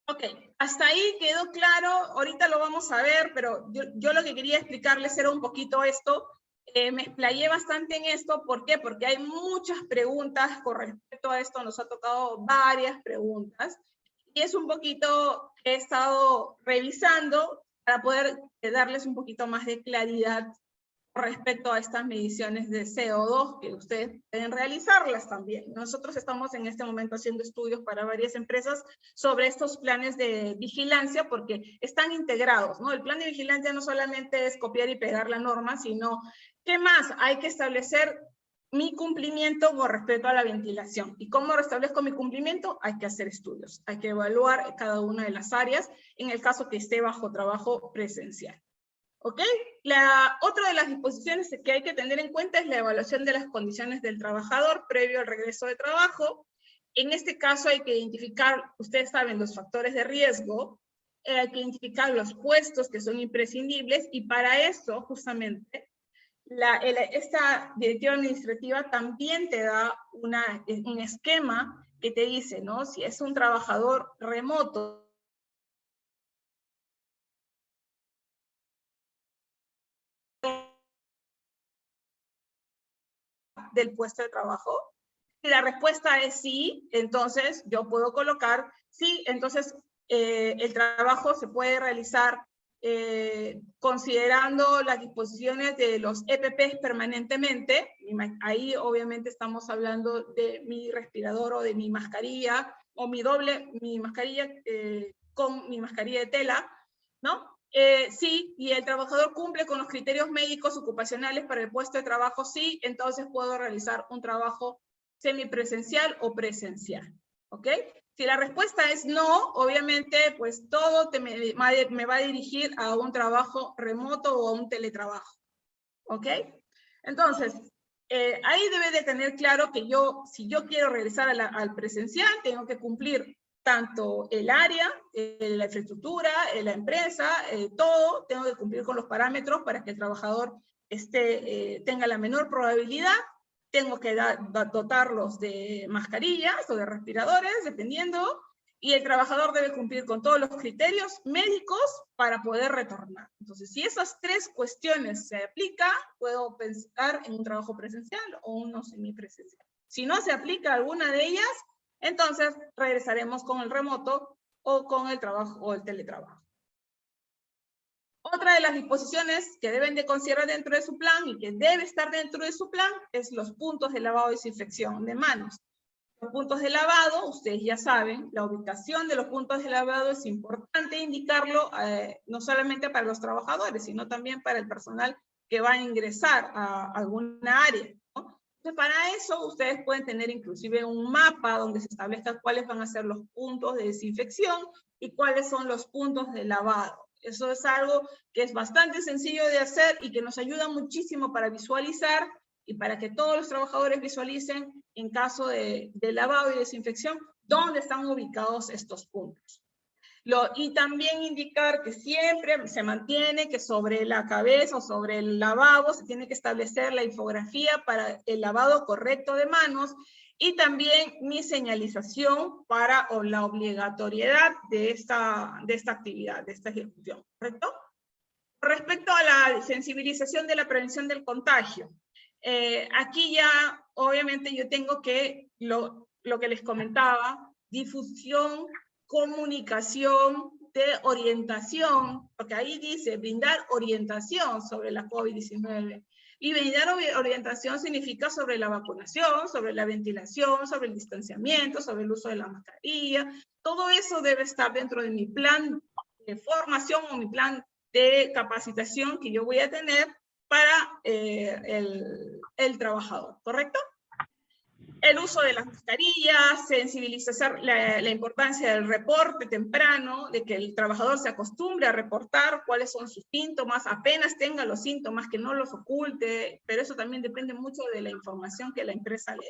Ok, hasta ahí quedó claro, ahorita lo vamos a ver, pero yo lo que quería explicarles era un poquito esto. Me explayé bastante en esto, ¿por qué? Porque hay muchas preguntas con respecto a esto, nos ha tocado varias preguntas, y es un poquito que he estado revisando para poder darles un poquito más de claridad respecto a estas mediciones de CO2 que ustedes pueden realizarlas también. Nosotros estamos en este momento haciendo estudios para varias empresas sobre estos planes de vigilancia porque están integrados, ¿no? El plan de vigilancia no solamente es copiar y pegar la norma, sino ¿qué más? Hay que establecer mi cumplimiento con respecto a la ventilación. ¿Y cómo restablezco mi cumplimiento? Hay que hacer estudios, hay que evaluar cada una de las áreas en el caso que esté bajo trabajo presencial. ¿Ok? Otra de las disposiciones que hay que tener en cuenta es la evaluación de las condiciones del trabajador previo al regreso de trabajo. En este caso hay que identificar, ustedes saben, los factores de riesgo, hay que identificar los puestos que son imprescindibles y para eso, justamente, esta directiva administrativa también te da un esquema que te dice, ¿no? Si es un trabajador remoto, del puesto de trabajo? Si la respuesta es sí, entonces yo puedo colocar sí, entonces el trabajo se puede realizar considerando las disposiciones de los EPPs permanentemente. Ahí obviamente estamos hablando de mi respirador o de mi mascarilla, o mi mascarilla con mi mascarilla de tela, ¿no? Sí, y el trabajador cumple con los criterios médicos ocupacionales para el puesto de trabajo, sí, entonces puedo realizar un trabajo semipresencial o presencial, ¿ok? Si la respuesta es no, obviamente, pues todo me va a dirigir a un trabajo remoto o a un teletrabajo, ¿ok? Entonces, ahí debe de tener claro que si yo quiero regresar al presencial, tengo que cumplir tanto el área, la infraestructura, la empresa, todo, tengo que cumplir con los parámetros para que el trabajador tenga la menor probabilidad. Tengo que dotarlos de mascarillas o de respiradores, dependiendo, y el trabajador debe cumplir con todos los criterios médicos para poder retornar. Entonces, si esas tres cuestiones se aplican, puedo pensar en un trabajo presencial o uno semipresencial. Si no se aplica alguna de ellas, entonces regresaremos con el remoto o con el trabajo o el teletrabajo. Otra de las disposiciones que deben de considerar dentro de su plan y que debe estar dentro de su plan es los puntos de lavado y desinfección de manos. Los puntos de lavado, ustedes ya saben, la ubicación de los puntos de lavado es importante indicarlo no solamente para los trabajadores, sino también para el personal que va a ingresar a alguna área, ¿no? Entonces, para eso ustedes pueden tener inclusive un mapa donde se establezcan cuáles van a ser los puntos de desinfección y cuáles son los puntos de lavado. Eso es algo que es bastante sencillo de hacer y que nos ayuda muchísimo para visualizar y para que todos los trabajadores visualicen en caso de lavado y desinfección dónde están ubicados estos puntos. Y también indicar que siempre se mantiene que sobre la cabeza o sobre el lavabo se tiene que establecer la infografía para el lavado correcto de manos y también mi señalización para la obligatoriedad de esta actividad, de esta ejecución, ¿correcto? Respecto a la sensibilización de la prevención del contagio, Aquí ya, obviamente, yo tengo que, lo que les comentaba, difusión, comunicación, de orientación, porque ahí dice brindar orientación sobre la COVID-19. Y brindar orientación significa sobre la vacunación, sobre la ventilación, sobre el distanciamiento, sobre el uso de la mascarilla. Todo eso debe estar dentro de mi plan de formación o mi plan de capacitación que yo voy a tener para el trabajador, ¿correcto? El uso de las mascarillas, sensibilizar la importancia del reporte temprano, de que el trabajador se acostumbre a reportar cuáles son sus síntomas, apenas tenga los síntomas, que no los oculte, pero eso también depende mucho de la información que la empresa le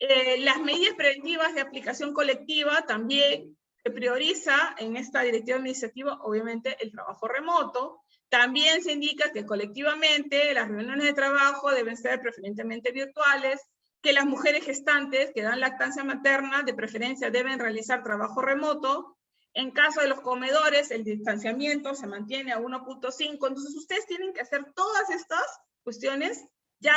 dé. Las medidas preventivas de aplicación colectiva también se prioriza en esta directiva administrativa, obviamente, el trabajo remoto. También se indica que colectivamente las reuniones de trabajo deben ser preferentemente virtuales, que las mujeres gestantes que dan lactancia materna de preferencia deben realizar trabajo remoto. En caso de los comedores, el distanciamiento se mantiene a 1.5. Entonces ustedes tienen que hacer todas estas cuestiones, ya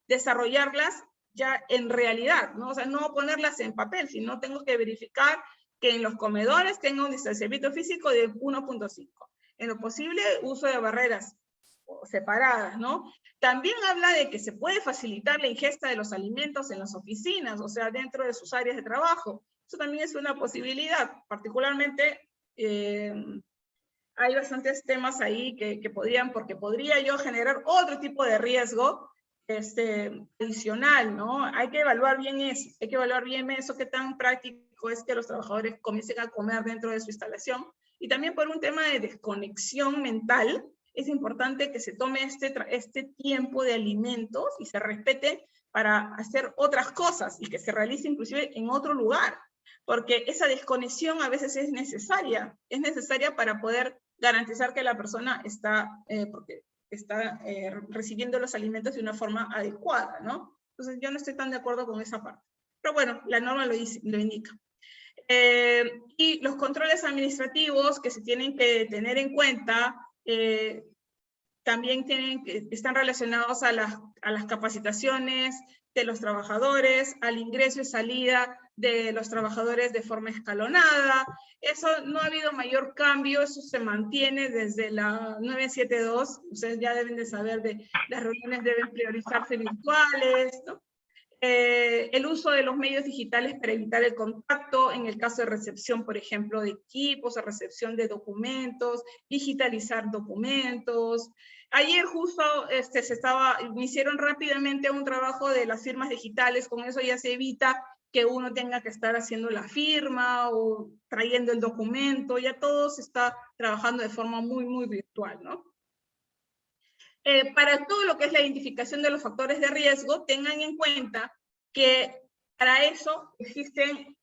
desarrollarlas ya en realidad, ¿no? O sea, no ponerlas en papel, sino tengo que verificar que en los comedores tenga un distanciamiento físico de 1.5. En lo posible, uso de barreras separadas, ¿no? También habla de que se puede facilitar la ingesta de los alimentos en las oficinas, o sea, dentro de sus áreas de trabajo. Eso también es una posibilidad. Particularmente, hay bastantes temas ahí que podrían, porque podría yo generar otro tipo de riesgo adicional, ¿no? Hay que evaluar bien eso, qué tan práctico es que los trabajadores comiencen a comer dentro de su instalación. Y también por un tema de desconexión mental, es importante que se tome este tiempo de alimentos y se respete para hacer otras cosas y que se realice inclusive en otro lugar, porque esa desconexión a veces es necesaria para poder garantizar que la persona está recibiendo los alimentos de una forma adecuada, ¿no? Entonces yo no estoy tan de acuerdo con esa parte. Pero bueno, la norma lo indica. Y los controles administrativos que se tienen que tener en cuenta también están relacionados a las capacitaciones de los trabajadores, al ingreso y salida de los trabajadores de forma escalonada. Eso no ha habido mayor cambio, eso se mantiene desde la 972. Ustedes ya deben de saber de las reuniones deben priorizarse virtuales, ¿no? El uso de los medios digitales para evitar el contacto, en el caso de recepción, por ejemplo, de equipos, o recepción de documentos, digitalizar documentos. Ayer justo me hicieron rápidamente un trabajo de las firmas digitales, con eso ya se evita que uno tenga que estar haciendo la firma o trayendo el documento, ya todo se está trabajando de forma muy, muy virtual, ¿no? Para todo lo que es la identificación de los factores de riesgo, tengan en cuenta que para eso existen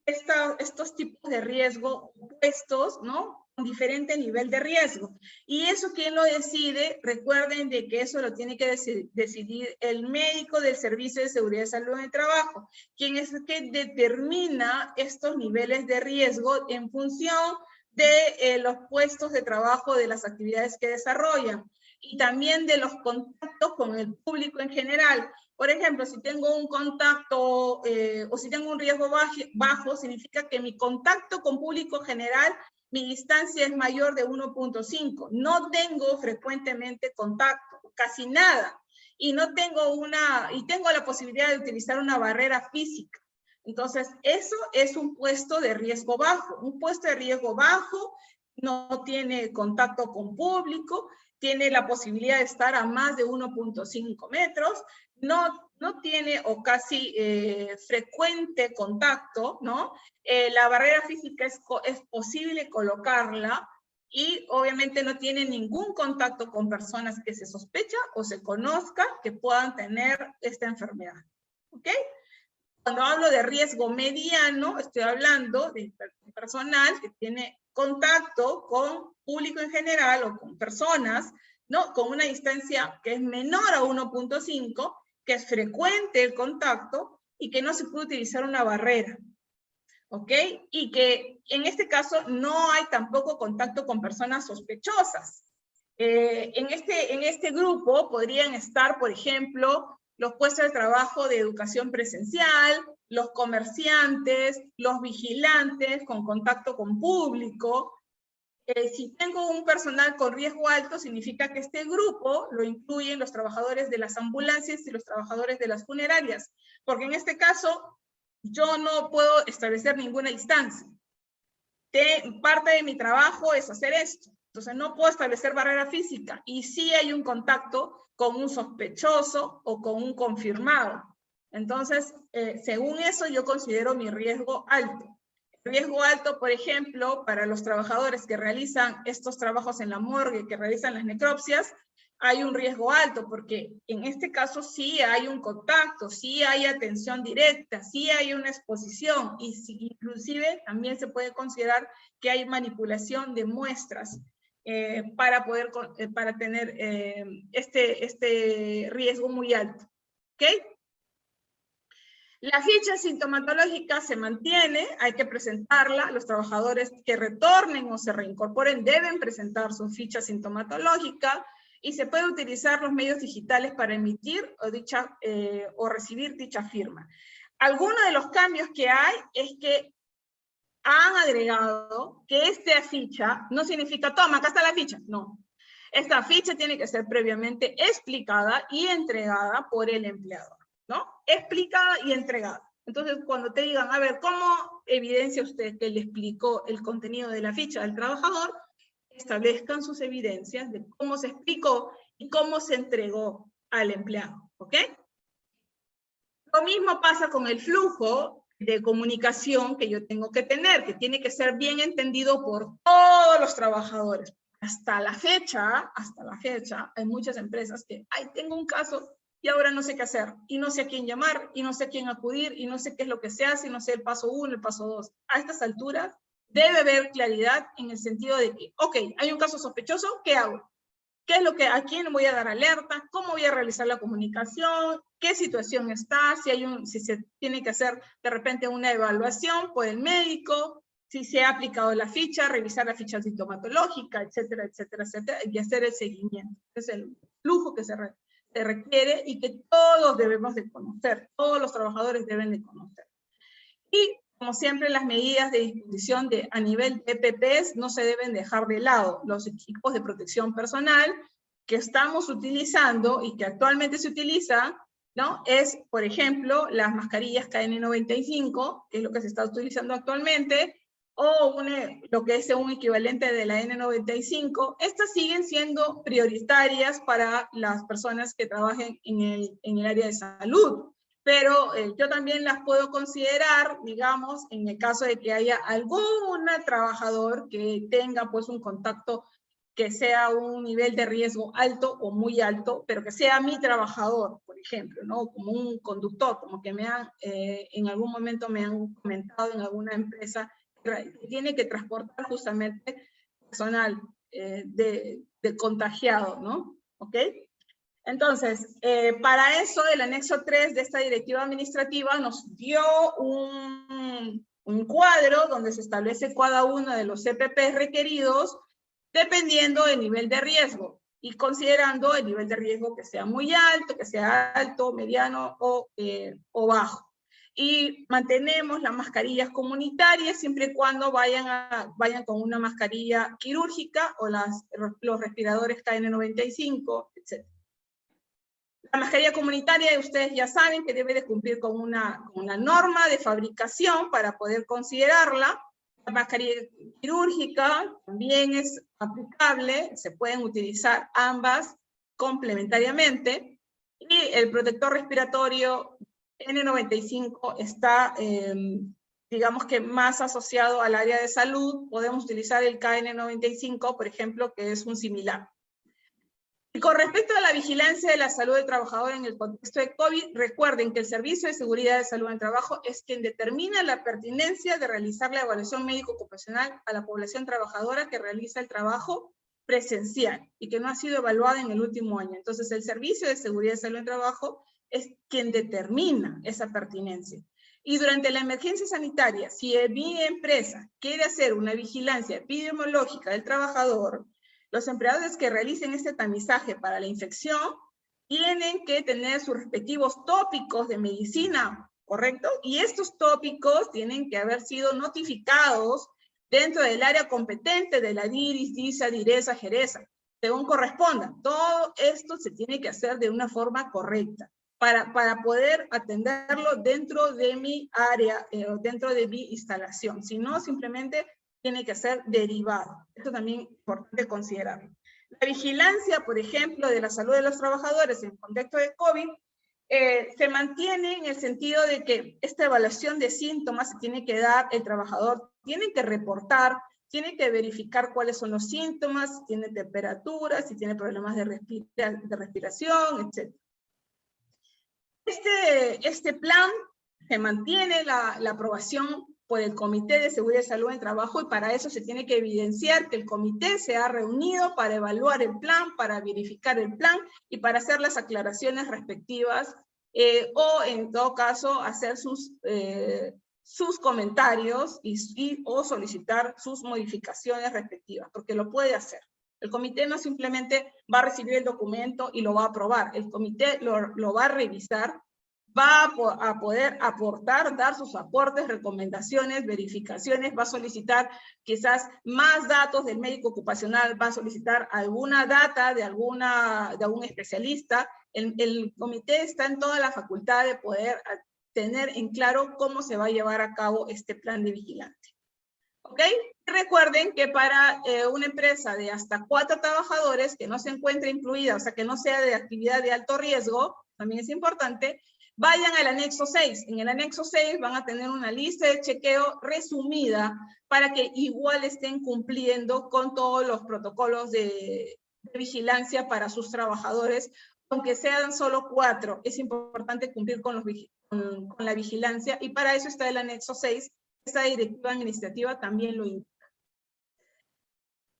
estos tipos de riesgo puestos, ¿no? Con diferente nivel de riesgo. Y eso, ¿quién lo decide? Recuerden de que eso lo tiene que decidir el médico del Servicio de Seguridad y Salud en el Trabajo, quien es el que determina estos niveles de riesgo en función de los puestos de trabajo, de las actividades que desarrollan, y también de los contactos con el público en general. Por ejemplo, si tengo un contacto o si tengo un riesgo bajo, significa que mi contacto con público general, mi distancia es mayor de 1.5. No tengo frecuentemente contacto, casi nada. Y tengo la posibilidad de utilizar una barrera física. Entonces, eso es un puesto de riesgo bajo. Un puesto de riesgo bajo no tiene contacto con público, tiene la posibilidad de estar a más de 1.5 metros, no tiene o casi frecuente contacto, ¿no? La barrera física es posible colocarla y obviamente no tiene ningún contacto con personas que se sospecha o se conozca que puedan tener esta enfermedad, ¿ok? Cuando hablo de riesgo mediano, estoy hablando de personal que tiene contacto con público en general o con personas, ¿no? Con una distancia que es menor a 1.5, que es frecuente el contacto y que no se puede utilizar una barrera, ¿ok? Y que en este caso no hay tampoco contacto con personas sospechosas, En este grupo podrían estar, por ejemplo, los puestos de trabajo de educación presencial, los comerciantes, los vigilantes con contacto con público. Si tengo un personal con riesgo alto, significa que este grupo lo incluyen los trabajadores de las ambulancias y los trabajadores de las funerarias, porque en este caso yo no puedo establecer ninguna distancia. Parte de mi trabajo es hacer esto, entonces no puedo establecer barrera física, y sí hay un contacto con un sospechoso o con un confirmado. Entonces, según eso, yo considero mi riesgo alto. Riesgo alto, por ejemplo, para los trabajadores que realizan estos trabajos en la morgue, que realizan las necropsias, hay un riesgo alto, porque en este caso sí hay un contacto, sí hay atención directa, sí hay una exposición, y inclusive también se puede considerar que hay manipulación de muestras para tener este riesgo muy alto. ¿Ok? La ficha sintomatológica se mantiene, hay que presentarla. Los trabajadores que retornen o se reincorporen deben presentar su ficha sintomatológica, y se puede utilizar los medios digitales para emitir o recibir dicha firma. Algunos de los cambios que hay es que han agregado que esta ficha no significa, toma, acá está la ficha. No. Esta ficha tiene que ser previamente explicada y entregada por el empleador, ¿no? Explicada y entregada. Entonces, cuando te digan, a ver, ¿cómo evidencia usted que le explicó el contenido de la ficha del trabajador? Establezcan sus evidencias de cómo se explicó y cómo se entregó al empleado, ¿ok? Lo mismo pasa con el flujo de comunicación que yo tengo que tener, que tiene que ser bien entendido por todos los trabajadores. Hasta la fecha, hay muchas empresas que, ay, tengo un caso y ahora no sé qué hacer, y no sé a quién llamar, y no sé a quién acudir, y no sé qué es lo que se hace, y no sé el paso 1, el paso 2. A estas alturas debe haber claridad en el sentido de que, ok, hay un caso sospechoso, ¿qué hago? ¿Qué es lo que, a quién voy a dar alerta? ¿Cómo voy a realizar la comunicación? ¿Qué situación está? Si se tiene que hacer de repente una evaluación por el médico, si se ha aplicado la ficha, revisar la ficha sintomatológica, etcétera, etcétera, etcétera, y hacer el seguimiento. Es el flujo que se requiere y que todos debemos de conocer, todos los trabajadores deben de conocer. Y como siempre, las medidas de disposición a nivel de EPPs no se deben dejar de lado. Los equipos de protección personal que estamos utilizando y que actualmente se utiliza, ¿no? Es, por ejemplo, las mascarillas KN95, que es lo que se está utilizando actualmente, o lo que es un equivalente de la N95. Estas siguen siendo prioritarias para las personas que trabajen en el área de salud. Pero yo también las puedo considerar, digamos, en el caso de que haya algún trabajador que tenga pues un contacto que sea un nivel de riesgo alto o muy alto, pero que sea mi trabajador, por ejemplo, ¿no? Como un conductor, como que en algún momento me han comentado en alguna empresa que tiene que transportar justamente personal de contagiado, ¿no? ¿Ok? Entonces, para eso, el anexo 3 de esta directiva administrativa nos dio un cuadro donde se establece cada uno de los CPP requeridos dependiendo del nivel de riesgo y considerando el nivel de riesgo que sea muy alto, que sea alto, mediano o bajo. Y mantenemos las mascarillas comunitarias siempre y cuando vayan con una mascarilla quirúrgica o los respiradores KN95, etc. La mascarilla comunitaria, ustedes ya saben que debe de cumplir con una norma de fabricación para poder considerarla. La mascarilla quirúrgica también es aplicable, se pueden utilizar ambas complementariamente. Y el protector respiratorio N95 está, digamos que más asociado al área de salud. Podemos utilizar el KN95, por ejemplo, que es un similar. Y con respecto a la vigilancia de la salud del trabajador en el contexto de COVID, recuerden que el Servicio de Seguridad de Salud en el Trabajo es quien determina la pertinencia de realizar la evaluación médico-ocupacional a la población trabajadora que realiza el trabajo presencial y que no ha sido evaluada en el último año. Entonces, el Servicio de Seguridad de Salud en el Trabajo es quien determina esa pertinencia. Y durante la emergencia sanitaria, si mi empresa quiere hacer una vigilancia epidemiológica del trabajador, Los empleadores que realicen este tamizaje para la infección tienen que tener sus respectivos tópicos de medicina, ¿correcto? Y estos tópicos tienen que haber sido notificados dentro del área competente de la DIRIS, DISA, DIRESA, JERESA, según corresponda. Todo esto se tiene que hacer de una forma correcta para poder atenderlo dentro de mi área, dentro de mi instalación. Si no, simplemente tiene que ser derivado. Esto también es importante considerarlo. La vigilancia, por ejemplo, de la salud de los trabajadores en contexto de COVID, se mantiene en el sentido de que esta evaluación de síntomas se tiene que dar, el trabajador tiene que reportar, tiene que verificar cuáles son los síntomas, si tiene temperatura, si tiene problemas de respiración, etc. Este plan se mantiene la aprobación por el Comité de Seguridad y Salud en Trabajo, y para eso se tiene que evidenciar que el comité se ha reunido para evaluar el plan, para verificar el plan y para hacer las aclaraciones respectivas, o en todo caso hacer sus comentarios o solicitar sus modificaciones respectivas, porque lo puede hacer. El comité no simplemente va a recibir el documento y lo va a aprobar, el comité lo va a revisar, va a poder aportar, dar sus aportes, recomendaciones, verificaciones, va a solicitar quizás más datos del médico ocupacional, va a solicitar alguna data de algún especialista. El comité está en toda la facultad de poder tener en claro cómo se va a llevar a cabo este plan de vigilante. ¿Ok? Recuerden que para una empresa de hasta 4 trabajadores que no se encuentre incluida, o sea, que no sea de actividad de alto riesgo, también es importante, vayan al anexo 6. En el anexo 6 van a tener una lista de chequeo resumida para que igual estén cumpliendo con todos los protocolos de vigilancia para sus trabajadores, aunque sean solo 4. Es importante cumplir con la vigilancia, y para eso está el anexo 6. Esta directiva administrativa también lo indica.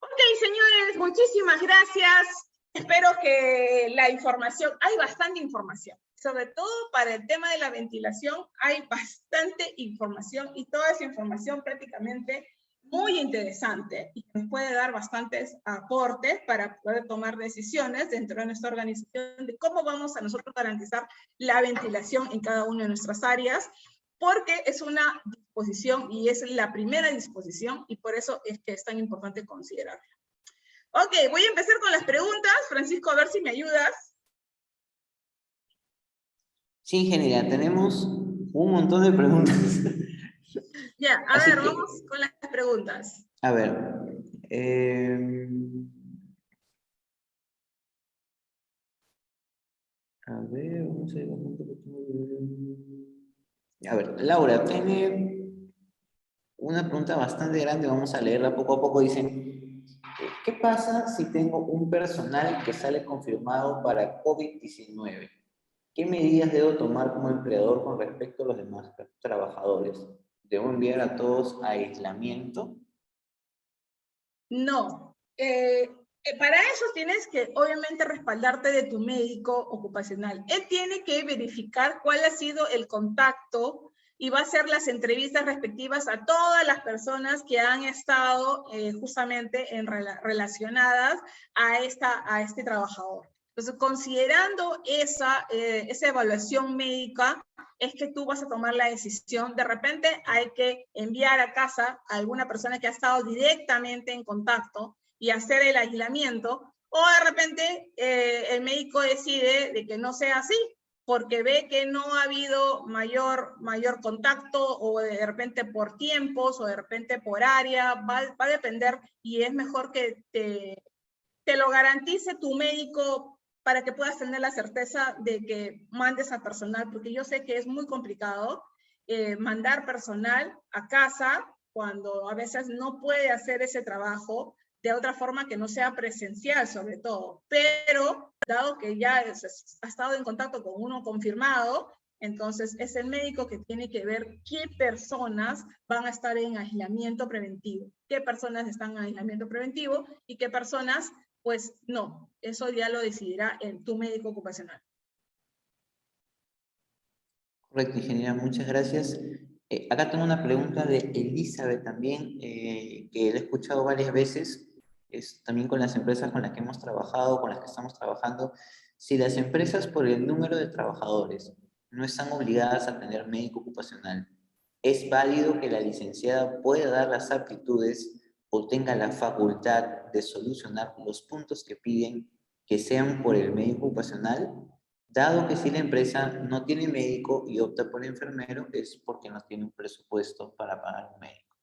Ok, señores, muchísimas gracias. Espero que la información, hay bastante información, sobre todo para el tema de la ventilación, hay bastante información, y toda esa información prácticamente muy interesante, y nos puede dar bastantes aportes para poder tomar decisiones dentro de nuestra organización de cómo vamos a nosotros garantizar la ventilación en cada una de nuestras áreas, porque es una disposición y es la primera disposición, y por eso es que es tan importante considerarla. Ok, voy a empezar con las preguntas. Francisco, a ver si me ayudas. Sí, ingeniera, tenemos un montón de preguntas. Ya, a ver, vamos con las preguntas. A ver. Vamos a ver. A ver, Laura, tiene una pregunta bastante grande, vamos a leerla poco a poco. Dicen, ¿qué pasa si tengo un personal que sale confirmado para COVID-19? ¿Qué medidas debo tomar como empleador con respecto a los demás trabajadores? ¿Debo enviar a todos a aislamiento? No. Para eso tienes que, obviamente, respaldarte de tu médico ocupacional. Él tiene que verificar cuál ha sido el contacto y va a hacer las entrevistas respectivas a todas las personas que han estado justamente relacionadas a este trabajador. Entonces, considerando esa evaluación médica, es que tú vas a tomar la decisión. De repente hay que enviar a casa a alguna persona que ha estado directamente en contacto y hacer el aislamiento, o de repente el médico decide de que no sea así, porque ve que no ha habido mayor contacto, o de repente por tiempos, o de repente por área, va a depender, y es mejor que te lo garantice tu médico para que puedas tener la certeza de que mandes a personal, porque yo sé que es muy complicado mandar personal a casa cuando a veces no puede hacer ese trabajo de otra forma que no sea presencial, sobre todo. Pero, dado que ya ha estado en contacto con uno confirmado, entonces es el médico que tiene que ver qué personas van a estar en aislamiento preventivo, qué personas están en aislamiento preventivo y qué personas, pues no. Eso ya lo decidirá tu médico ocupacional. Correcto, ingeniera, muchas gracias. Acá tengo una pregunta de Elizabeth también, que la he escuchado varias veces. también con las empresas con las que hemos trabajado, con las que estamos trabajando, si las empresas por el número de trabajadores no están obligadas a tener médico ocupacional, es válido que la licenciada pueda dar las aptitudes o tenga la facultad de solucionar los puntos que piden que sean por el médico ocupacional, dado que si la empresa no tiene médico y opta por enfermero, es porque no tiene un presupuesto para pagar un médico.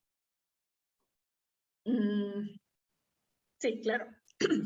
Sí, claro.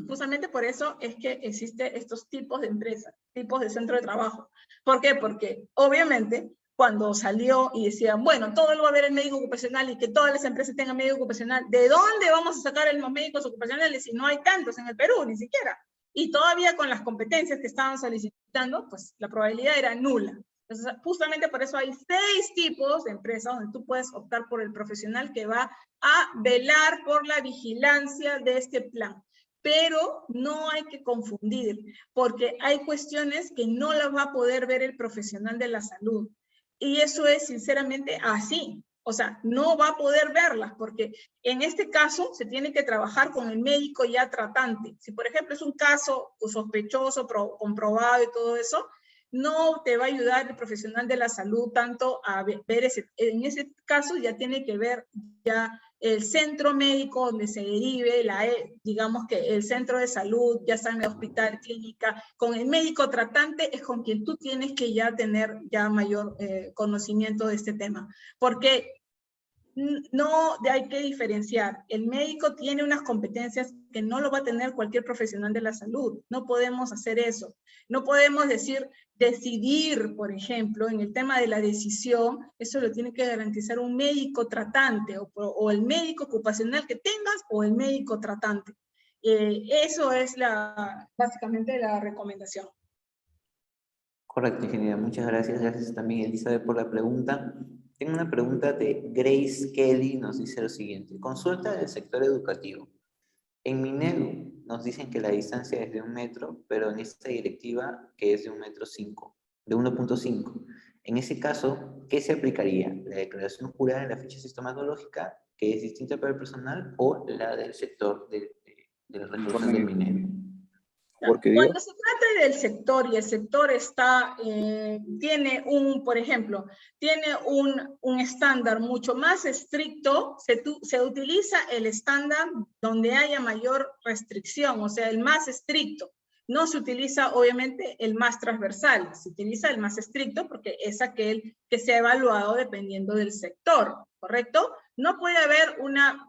Justamente por eso es que existen estos tipos de empresas, tipos de centro de trabajo. ¿Por qué? Porque obviamente cuando salió y decían, bueno, todo lo va a ver el médico ocupacional y que todas las empresas tengan médico ocupacional, ¿de dónde vamos a sacar los médicos ocupacionales si no hay tantos en el Perú, ni siquiera? Y todavía con las competencias que estaban solicitando, pues la probabilidad era nula. Entonces, justamente por eso hay 6 tipos de empresas donde tú puedes optar por el profesional que va a velar por la vigilancia de este plan. Pero no hay que confundir, porque hay cuestiones que no las va a poder ver el profesional de la salud. Y eso es sinceramente así. O sea, no va a poder verlas, porque en este caso se tiene que trabajar con el médico ya tratante. Si, por ejemplo, es un caso sospechoso, comprobado y todo eso, no te va a ayudar el profesional de la salud tanto a ver en ese caso ya tiene que ver ya el centro médico donde se derive, digamos que el centro de salud, ya sea en el hospital, clínica, con el médico tratante es con quien tú tienes que ya tener ya mayor conocimiento de este tema. Porque no hay que diferenciar. El médico tiene unas competencias que no lo va a tener cualquier profesional de la salud. No podemos hacer eso. No podemos decidir, por ejemplo, en el tema de la decisión, eso lo tiene que garantizar un médico tratante o el médico ocupacional que tengas o el médico tratante. Eso es básicamente la recomendación. Correcto, ingeniera. Muchas gracias. Gracias también, Elizabeth, por la pregunta. Tengo una pregunta de Grace Kelly, nos dice lo siguiente. Consulta del sector educativo. En Minedu nos dicen que la distancia es de 1 metro, pero en esta directiva que es de 1,5 de 1,5. En ese caso, ¿qué se aplicaría? ¿La declaración jurada en la ficha sistematológica, que es distinta para el personal, o la del sector de la resolución del Minedu? Cuando se trata del sector y el sector tiene por ejemplo, tiene un estándar mucho más estricto, se utiliza el estándar donde haya mayor restricción, o sea, el más estricto. No se utiliza, obviamente, el más transversal, se utiliza el más estricto porque es aquel que se ha evaluado dependiendo del sector, ¿correcto? No puede haber una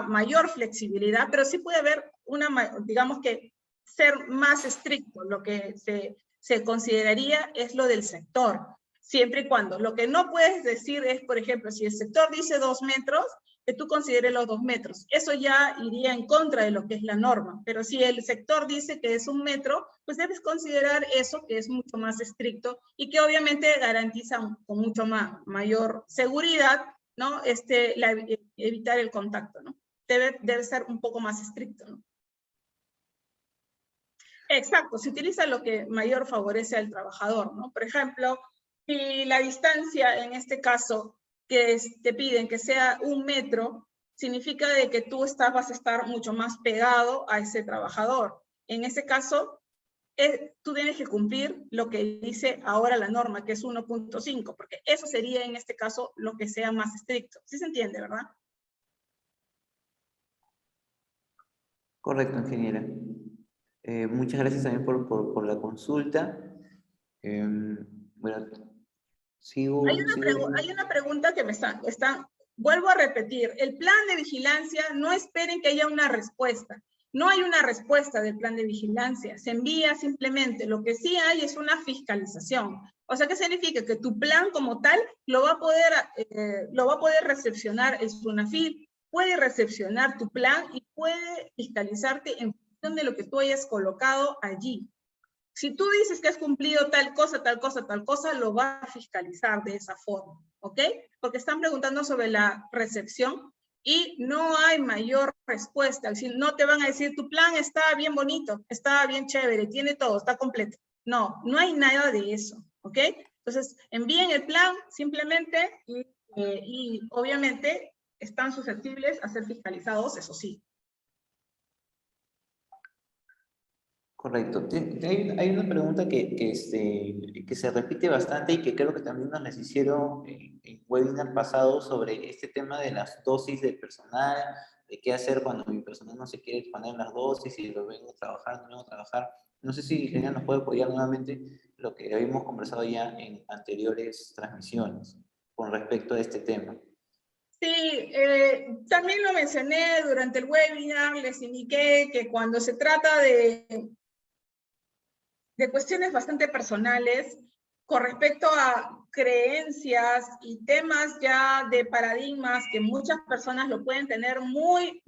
mayor flexibilidad, pero sí puede haber digamos que, ser más estricto. Lo que se consideraría es lo del sector, siempre y cuando. Lo que no puedes decir es, por ejemplo, si el sector dice 2 metros, que tú consideres los 2 metros. Eso ya iría en contra de lo que es la norma. Pero si el sector dice que es 1 metro, pues debes considerar eso, que es mucho más estricto y que obviamente garantiza con mucho mayor seguridad, ¿no? Evitar el contacto, ¿no? Debe ser un poco más estricto, ¿no? Exacto, se utiliza lo que mayor favorece al trabajador, ¿no? Por ejemplo, si la distancia, en este caso, que te piden que sea 1 metro, significa de que tú vas a estar mucho más pegado a ese trabajador. En ese caso, tú tienes que cumplir lo que dice ahora la norma, que es 1,5, porque eso sería, en este caso, lo que sea más estricto. ¿Sí se entiende, verdad? Correcto, ingeniera. Muchas gracias también por la consulta. Bueno, sigo. Hay una pregunta que vuelvo a repetir, el plan de vigilancia, no esperen que haya una respuesta. No hay una respuesta del plan de vigilancia, se envía simplemente. Lo que sí hay es una fiscalización. O sea, ¿qué significa? Que tu plan como tal lo va a poder recepcionar el SUNAFIL, puede recepcionar tu plan y puede fiscalizarte en función de lo que tú hayas colocado allí. Si tú dices que has cumplido tal cosa, tal cosa, tal cosa, lo va a fiscalizar de esa forma, ¿ok? Porque están preguntando sobre la recepción y no hay mayor respuesta. No te van a decir, tu plan está bien bonito, está bien chévere, tiene todo, está completo. No, no hay nada de eso, ¿ok? Entonces, envíen el plan simplemente y obviamente están susceptibles a ser fiscalizados, eso sí. Correcto. Hay una pregunta que se repite bastante y que creo que también nos las hicieron en webinar pasado sobre este tema de las dosis del personal, de qué hacer cuando mi personal no se quiere poner las dosis y lo vengo a trabajar, no vengo a trabajar. No sé si Genia nos puede apoyar nuevamente lo que habíamos conversado ya en anteriores transmisiones con respecto a este tema. Sí, también lo mencioné durante el webinar, les indiqué que cuando se trata de cuestiones bastante personales, con respecto a creencias y temas ya de paradigmas que muchas personas lo pueden tener muy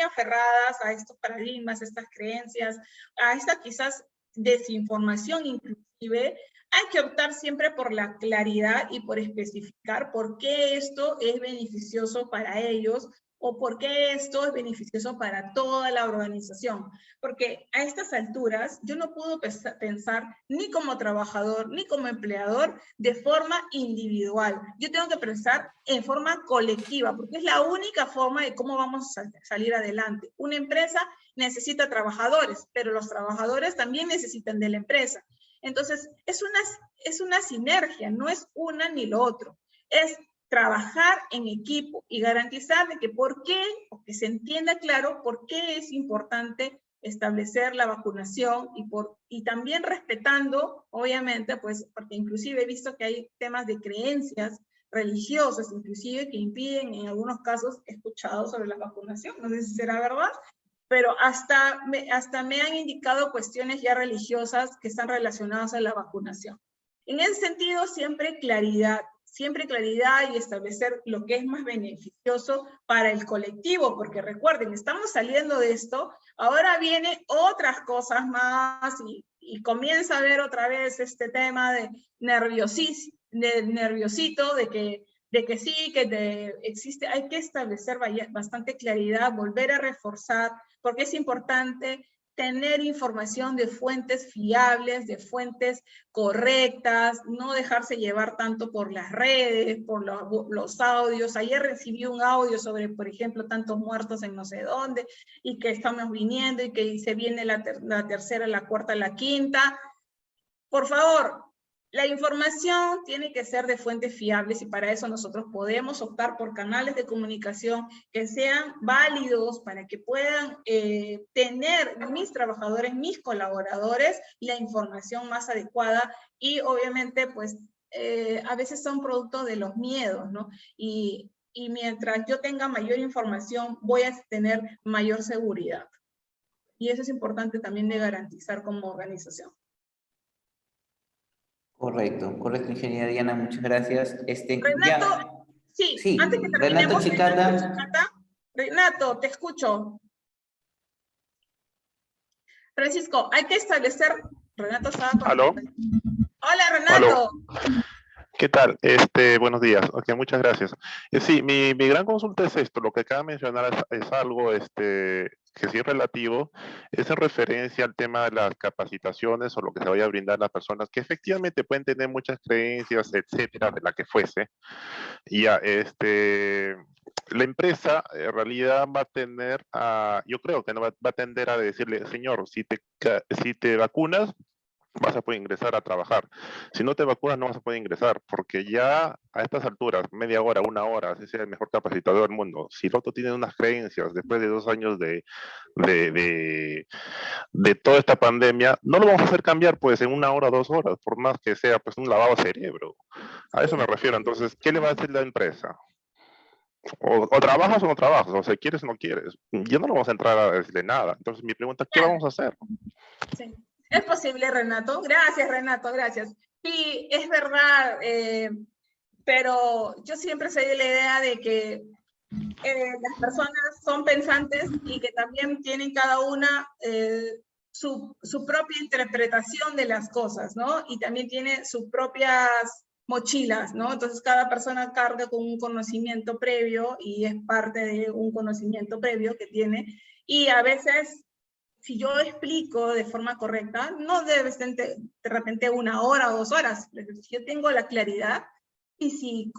aferradas a estos paradigmas, estas creencias, a esta quizás desinformación inclusive, hay que optar siempre por la claridad y por especificar por qué esto es beneficioso para ellos o por qué esto es beneficioso para toda la organización. Porque a estas alturas yo no puedo pensar ni como trabajador ni como empleador de forma individual. Yo tengo que pensar en forma colectiva, porque es la única forma de cómo vamos a salir adelante. Una empresa necesita trabajadores, pero los trabajadores también necesitan de la empresa. Entonces, es una sinergia, no es una ni lo otro. Es trabajar en equipo y garantizar de que por qué, o que se entienda claro por qué es importante establecer la vacunación y también respetando, obviamente, pues, porque inclusive he visto que hay temas de creencias religiosas, inclusive, que impiden, en algunos casos, he escuchado sobre la vacunación, no sé si será verdad, pero hasta me han indicado cuestiones ya religiosas que están relacionadas a la vacunación. En ese sentido, siempre claridad y establecer lo que es más beneficioso para el colectivo, porque recuerden, estamos saliendo de esto, ahora vienen otras cosas más y comienza a haber otra vez este tema de nerviosito, de que sí, existe, hay que establecer bastante claridad, volver a reforzar, porque es importante tener información de fuentes fiables, de fuentes correctas, no dejarse llevar tanto por las redes, por los audios. Ayer recibí un audio sobre, por ejemplo, tantos muertos en no sé dónde, y que estamos viniendo, y que se viene la tercera, la cuarta, la quinta. Por favor, la información tiene que ser de fuentes fiables y para eso nosotros podemos optar por canales de comunicación que sean válidos para que puedan tener mis trabajadores, mis colaboradores, la información más adecuada y obviamente pues a veces son producto de los miedos, ¿no? Y mientras yo tenga mayor información voy a tener mayor seguridad. Y eso es importante también de garantizar como organización. Correcto, ingeniera Diana, muchas gracias. Renato, sí, antes que terminemos, Renato, te escucho. Francisco, hay que establecer, Renato estaba con... ¿Aló? Hola, Renato. ¿Aló? ¿Qué tal? Buenos días. Ok, muchas gracias. Sí, mi gran consulta es esto. Lo que acaba de mencionar es algo que sí es relativo, es en referencia al tema de las capacitaciones o lo que se vaya a brindar a las personas que efectivamente pueden tener muchas creencias, etcétera, de la que fuese. Y ya, la empresa en realidad va a tener yo creo que no va a tender a decirle, señor, si te vacunas, vas a poder ingresar a trabajar. Si no te vacunas, no vas a poder ingresar, porque ya a estas alturas, media hora, una hora, así sea el mejor capacitador del mundo, si el otro tiene unas creencias después de 2 años de toda esta pandemia, no lo vamos a hacer cambiar pues en 1 hora, 2 horas, por más que sea pues un lavado de cerebro. A eso me refiero. Entonces, ¿qué le va a decir la empresa? O trabajas o no trabajas, o sea, quieres o no quieres. Ya no le vamos a entrar a decirle nada. Entonces, mi pregunta, ¿qué vamos a hacer? Sí, es posible, Renato. Gracias, Renato, gracias. Sí, es verdad, pero yo siempre soy de la idea de que las personas son pensantes y que también tienen cada una su propia interpretación de las cosas, ¿no? Y también tiene sus propias mochilas, ¿no? Entonces cada persona carga con un conocimiento previo y es parte de un conocimiento previo que tiene. Y a veces, si yo explico de forma correcta, no debe ser de repente 1 hora o 2 horas. Si yo tengo la claridad y si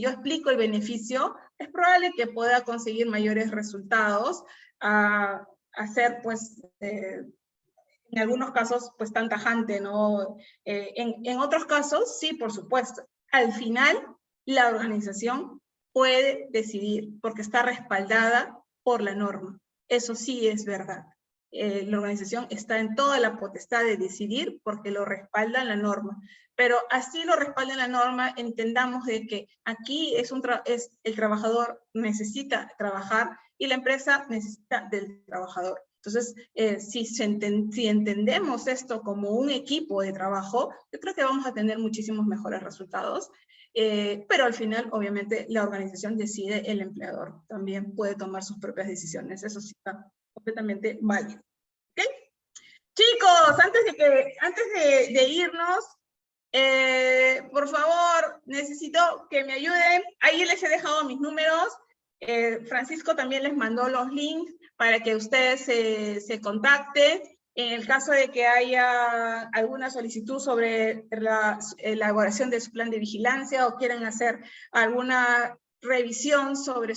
yo explico el beneficio, es probable que pueda conseguir mayores resultados a hacer pues en algunos casos, pues tan tajante, ¿no? En otros casos, sí, por supuesto. Al final, la organización puede decidir porque está respaldada por la norma. Eso sí es verdad. La organización está en toda la potestad de decidir porque lo respalda la norma. Pero así lo respalda la norma, entendamos de que aquí el trabajador necesita trabajar y la empresa necesita del trabajador. Entonces, si entendemos esto como un equipo de trabajo, yo creo que vamos a tener muchísimos mejores resultados. Pero al final, obviamente, la organización decide, el empleador también puede tomar sus propias decisiones. Eso sí está completamente válido. ¿Okay? Chicos, antes de irnos, por favor, necesito que me ayuden. Ahí les he dejado mis números. Francisco también les mandó los links para que ustedes se contacten. En el caso de que haya alguna solicitud sobre la elaboración de su plan de vigilancia o quieran hacer alguna revisión sobre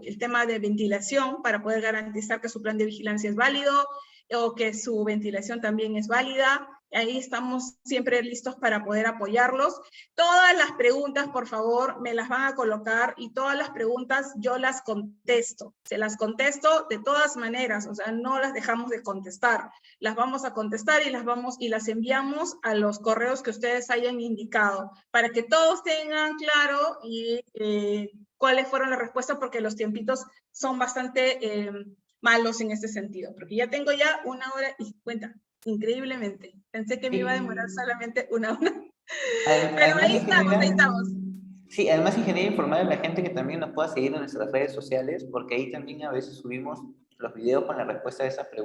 el tema de ventilación para poder garantizar que su plan de vigilancia es válido o que su ventilación también es válida. Ahí estamos siempre listos para poder apoyarlos. Todas las preguntas, por favor, me las van a colocar y todas las preguntas yo las contesto. Se las contesto de todas maneras, o sea, no las dejamos de contestar. Las vamos a contestar y las enviamos a los correos que ustedes hayan indicado para que todos tengan claro cuáles fueron las respuestas, porque los tiempitos son bastante malos en este sentido, porque ya tengo 1:50. Increíblemente. Pensé que me iba a demorar solamente una hora. Pero ahí estamos. Sí, además ingeniero informar a la gente que también nos pueda seguir en nuestras redes sociales, porque ahí también a veces subimos los videos con la respuesta de esas preguntas.